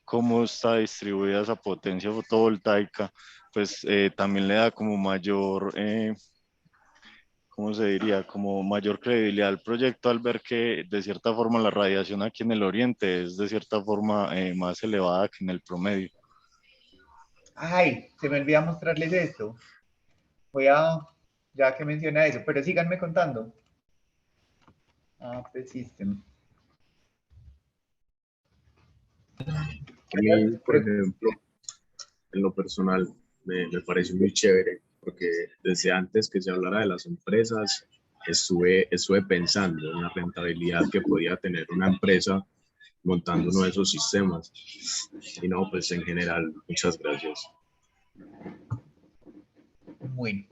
cómo está distribuida esa potencia fotovoltaica, pues también le da como mayor ¿cómo se diría? Como mayor credibilidad al proyecto al ver que de cierta forma la radiación aquí en el oriente es de cierta forma más elevada que en el promedio. ay, se me olvida mostrarles esto. Voy a, ya que menciona eso, pero síganme contando. Ah, pues System. A mí, por ejemplo, en lo personal, me parece muy chévere porque desde antes que se hablara de las empresas, estuve pensando en la rentabilidad que podía tener una empresa montando uno de esos sistemas. Y no, pues en general, muchas gracias. Bueno,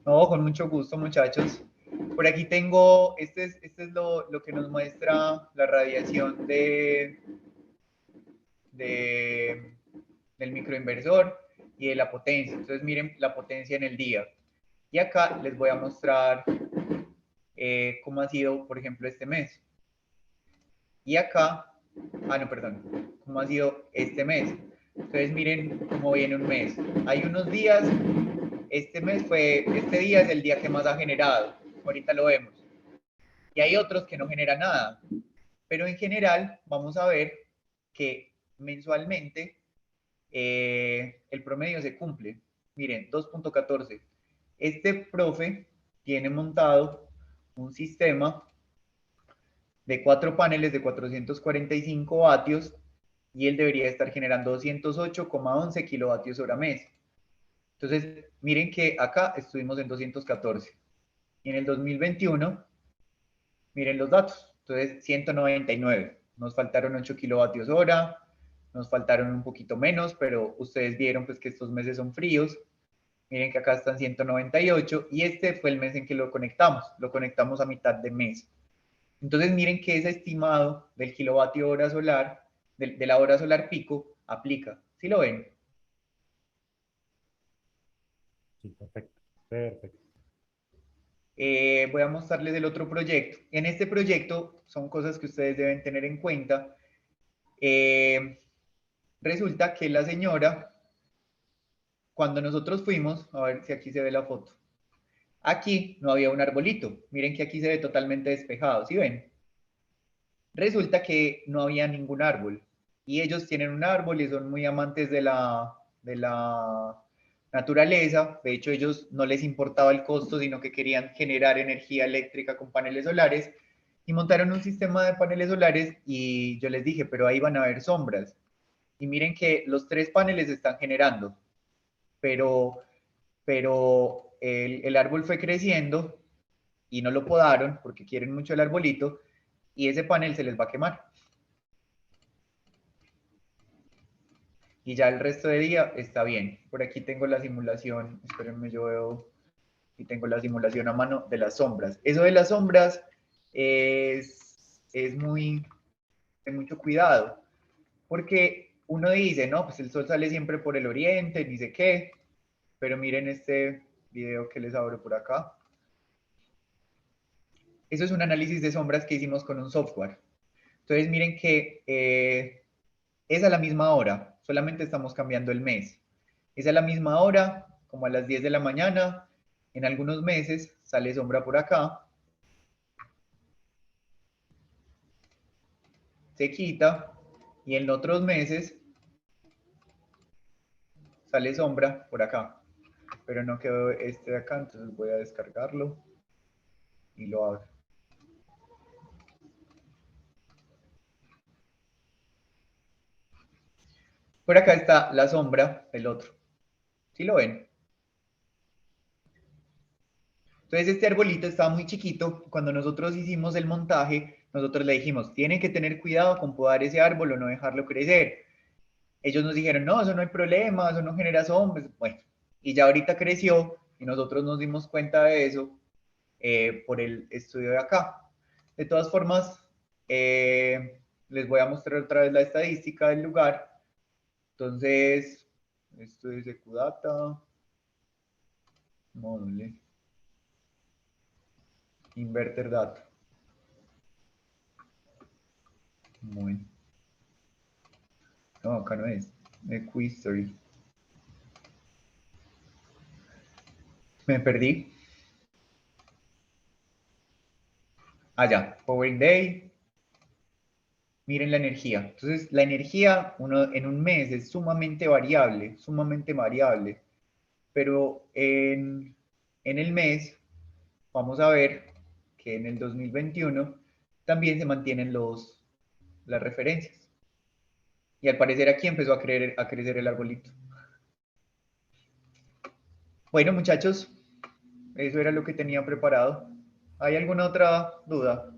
no, con mucho gusto, muchachos. Por aquí tengo, este es lo que nos muestra la radiación de, del microinversor y de la potencia. Entonces miren la potencia en el día. Y acá les voy a mostrar cómo ha sido, por ejemplo, este mes. Y acá, no, perdón, cómo ha sido este mes. Entonces miren cómo viene un mes. Hay unos días, este día es el día que más ha generado. Ahorita lo vemos. Y hay otros que no generan nada. Pero en general vamos a ver que mensualmente el promedio se cumple. Miren, 2.14. Este profe tiene montado un sistema de 4 paneles de 445 vatios y él debería estar generando 208,11 kilovatios hora mes. Entonces, miren que acá estuvimos en 214 y en el 2021, miren los datos. Entonces, 199. Nos faltaron 8 kilovatios hora, nos faltaron un poquito menos, pero ustedes vieron pues que estos meses son fríos. Miren que acá están 198 y este fue el mes en que lo conectamos a mitad de mes. Entonces miren que ese estimado del kilovatio hora solar, de la hora solar pico, aplica. ¿Sí lo ven? Sí, perfecto. Perfecto. Voy a mostrarles el otro proyecto. En este proyecto son cosas que ustedes deben tener en cuenta. Resulta que la señora, cuando nosotros fuimos, a ver si aquí se ve la foto, aquí no había un arbolito. Miren que aquí se ve totalmente despejado, ¿sí ven? Resulta que no había ningún árbol y ellos tienen un árbol y son muy amantes de la naturaleza. De hecho, ellos no les importaba el costo, sino que querían generar energía eléctrica con paneles solares y montaron un sistema de paneles solares y yo les dije, pero ahí van a haber sombras. Y miren que los 3 paneles están generando, pero el árbol fue creciendo y no lo podaron porque quieren mucho el arbolito y ese panel se les va a quemar. Y ya el resto del día está bien. Por aquí tengo la simulación, espérenme, yo veo y tengo la simulación a mano de las sombras. Eso de las sombras es muy de mucho cuidado, porque uno dice, no, pues el sol sale siempre por el oriente, ni sé qué, pero miren este video que les abro por acá. Eso es un análisis de sombras que hicimos con un software. Entonces miren que es a la misma hora, solamente estamos cambiando el mes. Es a la misma hora, como a las 10 de la mañana. En algunos meses sale sombra por acá. se quita y en otros meses sale sombra por acá, pero no quedó este de acá, entonces voy a descargarlo y lo abro. Por acá está la sombra del otro. ¿Sí lo ven? Entonces este arbolito estaba muy chiquito. Cuando nosotros hicimos el montaje, nosotros le dijimos, tienen que tener cuidado con podar ese árbol o no dejarlo crecer. Ellos nos dijeron, no, eso no hay problema, eso no genera sombras. Bueno, y ya ahorita creció y nosotros nos dimos cuenta de eso por el estudio de acá. De todas formas, les voy a mostrar otra vez la estadística del lugar. Entonces, esto es de Qdata, módulo, inverter data. Muy. No, acá no es. Equistory. Me perdí. Allá, Powering Day. Miren la energía. Entonces, la energía en un mes es sumamente variable, pero en el mes vamos a ver que en el 2021 también se mantienen las referencias. Y al parecer aquí empezó a crecer el arbolito. Bueno, muchachos, eso era lo que tenía preparado. ¿Hay alguna otra duda?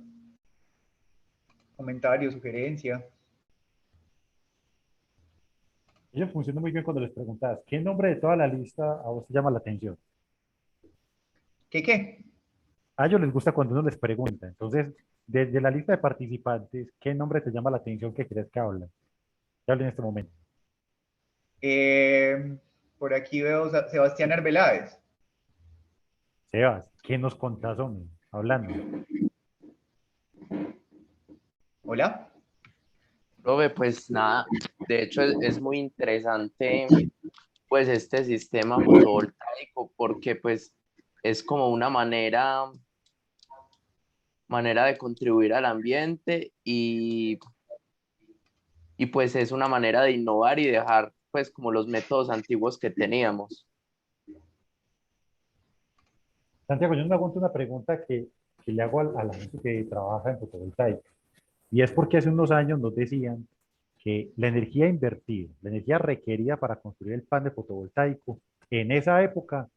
¿Comentario, sugerencia? Ellos funcionan muy bien cuando les preguntas, ¿qué nombre de toda la lista a vos te llama la atención? ¿Qué? A ellos les gusta cuando uno les pregunta. Entonces, desde la lista de participantes, ¿qué nombre te llama la atención que crees que hablan? Que hablen en este momento. Por aquí veo Sebastián Arbeláez. Sebas, ¿qué nos contás, hombre? Hablando. Hola. Profe, pues nada, de hecho es muy interesante pues este sistema fotovoltaico porque pues es como una manera de contribuir al ambiente y pues es una manera de innovar y dejar pues como los métodos antiguos que teníamos. Santiago, yo me hago una pregunta que le hago a la gente que trabaja en fotovoltaica. Y es porque hace unos años nos decían que la energía invertida, la energía requerida para construir el panel fotovoltaico, en esa época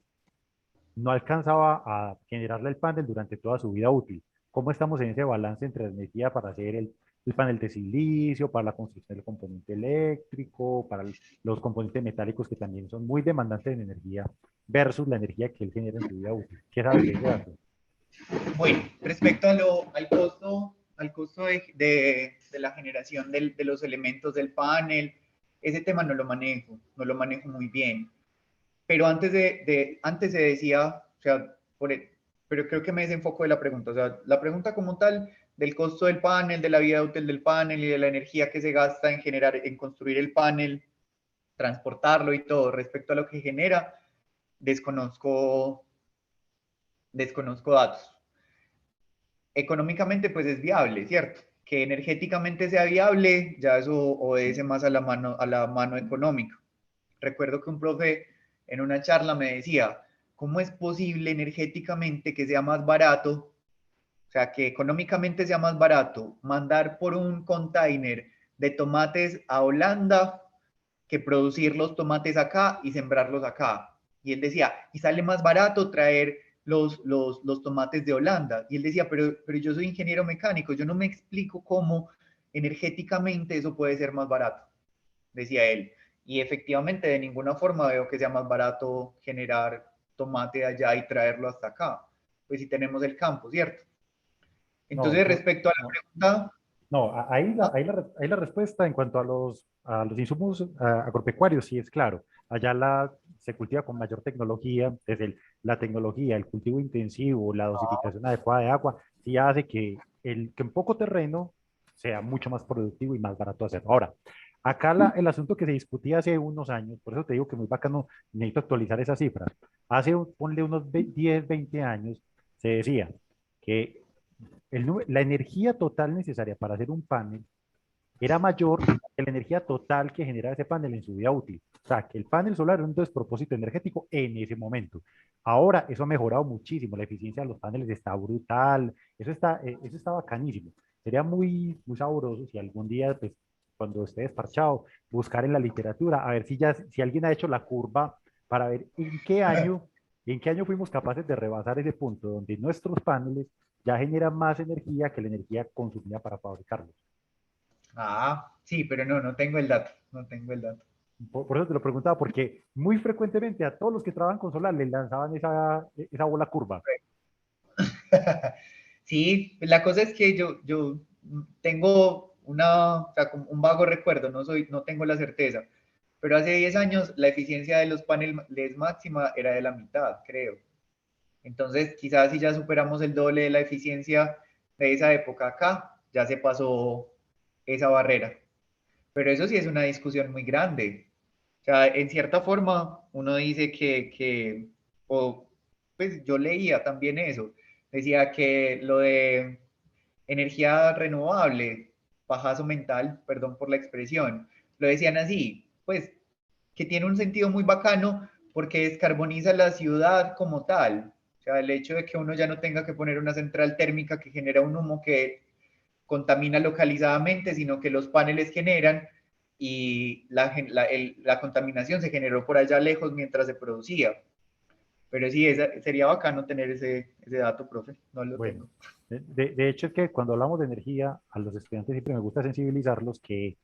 no alcanzaba a generarle el panel durante toda su vida útil. ¿Cómo estamos en ese balance entre la energía para hacer el panel de silicio, para la construcción del componente eléctrico, para los componentes metálicos que también son muy demandantes en energía versus la energía que él genera en su vida útil? ¿Qué sabes de ese dato? Bueno, respecto al costo de la generación de los elementos del panel, ese tema no lo manejo muy bien. Pero antes se decía, o sea, pero creo que me desenfoco de la pregunta. O sea, la pregunta como tal del costo del panel, de la vida útil del panel y de la energía que se gasta en construir el panel, transportarlo y todo, respecto a lo que genera, desconozco datos. Económicamente, pues es viable, ¿cierto? Que energéticamente sea viable, ya eso obedece más a la mano económica. Recuerdo que un profe en una charla me decía, ¿cómo es posible energéticamente que sea más barato, o sea, que económicamente sea más barato mandar por un container de tomates a Holanda que producir los tomates acá y sembrarlos acá? Y él decía, y sale más barato traer los tomates de Holanda. Y él decía, pero yo soy ingeniero mecánico, yo no me explico cómo energéticamente eso puede ser más barato, decía él. Y efectivamente, de ninguna forma veo que sea más barato generar tomate allá y traerlo hasta acá. Pues si tenemos el campo, ¿cierto? No, Entonces, respecto a la pregunta... No, ahí la respuesta en cuanto a los insumos agropecuarios, sí es claro. Allá se cultiva con mayor tecnología, desde la tecnología, el cultivo intensivo, la dosificación adecuada de agua, sí hace que en poco terreno sea mucho más productivo y más barato hacerlo. Ahora, acá el asunto que se discutía hace unos años, por eso te digo que muy bacano, necesito actualizar esas cifras. Ponle unos 10, 20 años, se decía que la energía total necesaria para hacer un panel era mayor que la energía total que genera ese panel en su vida útil. O sea, que el panel solar era un despropósito energético en ese momento. Ahora eso ha mejorado muchísimo, la eficiencia de los paneles está brutal, eso está bacanísimo. Sería muy, muy sabroso si algún día, pues, cuando esté desparchado, buscar en la literatura, a ver si alguien ha hecho la curva para ver en qué año fuimos capaces de rebasar ese punto donde nuestros paneles ya generan más energía que la energía consumida para fabricarlos. Ah, sí, pero no tengo el dato, no tengo el dato. Por eso te lo preguntaba, porque muy frecuentemente a todos los que trabajan con solar les lanzaban esa bola curva. Sí, la cosa es que yo tengo o sea, como un vago recuerdo, no tengo la certeza, pero hace 10 años la eficiencia de los paneles máxima era de la mitad, creo. Entonces, quizás si ya superamos el doble de la eficiencia de esa época acá, ya se pasó esa barrera. Pero eso sí es una discusión muy grande. O sea, en cierta forma, uno dice o pues yo leía también eso, decía que lo de energía renovable, pajazo mental, perdón por la expresión, lo decían así, pues que tiene un sentido muy bacano porque descarboniza la ciudad como tal. O sea, el hecho de que uno ya no tenga que poner una central térmica que genera un humo que contamina localizadamente, sino que los paneles generan y la contaminación se generó por allá lejos mientras se producía. Pero sí, sería bacano tener ese dato, profe. No lo Bueno, tengo. de hecho es que cuando hablamos de energía, a los estudiantes siempre me gusta sensibilizarlos que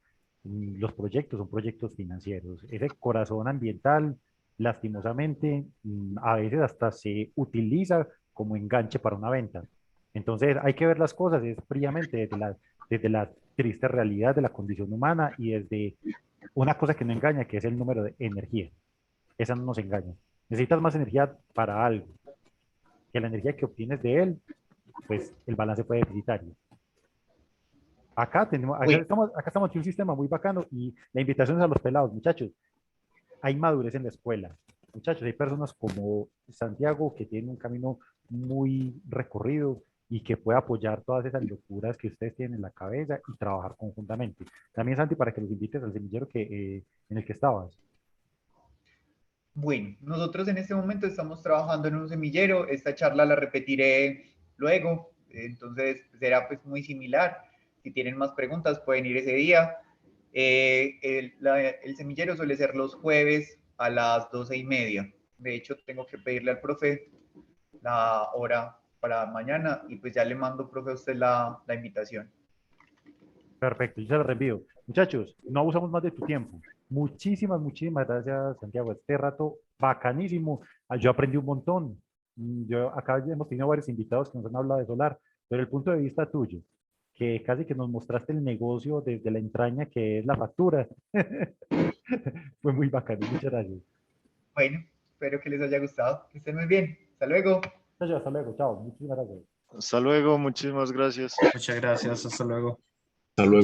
los proyectos son proyectos financieros. Ese corazón ambiental, lastimosamente, a veces hasta se utiliza como enganche para una venta. Entonces hay que ver las cosas es fríamente desde la triste realidad de la condición humana y desde una cosa que no engaña, que es el número de energía. Esa no nos engaña. Necesitas más energía para algo, que la energía que obtienes de él, pues el balance fue deficitario. Acá estamos en un sistema muy bacano y la invitación es a los pelados, muchachos. Hay madurez en la escuela. Muchachos, hay personas como Santiago que tienen un camino muy recorrido y que puede apoyar todas esas locuras que ustedes tienen en la cabeza y trabajar conjuntamente. También, Santi, para que los invites al semillero en el que estabas. Bueno, nosotros en este momento estamos trabajando en un semillero. Esta charla la repetiré luego, entonces será pues muy similar. Si tienen más preguntas pueden ir ese día. El semillero suele ser los jueves a las 12:30. De hecho, tengo que pedirle al profe la hora para mañana y pues ya le mando, profe, a usted la invitación. Perfecto, yo se lo reenvío. Muchachos, no abusamos más de tu tiempo. Muchísimas gracias, Santiago. Este rato bacanísimo. Yo aprendí un montón. Yo acá ya hemos tenido varios invitados que nos han hablado de solar, pero el punto de vista tuyo, que casi que nos mostraste el negocio desde la entraña que es la factura, fue muy bacano. Muchas gracias. Bueno, espero que les haya gustado. Que estén muy bien. Hasta luego. Muchachos, hasta luego. Chao. Muchísimas gracias. Hasta luego, muchísimas gracias. Muchas gracias, hasta luego. Hasta luego.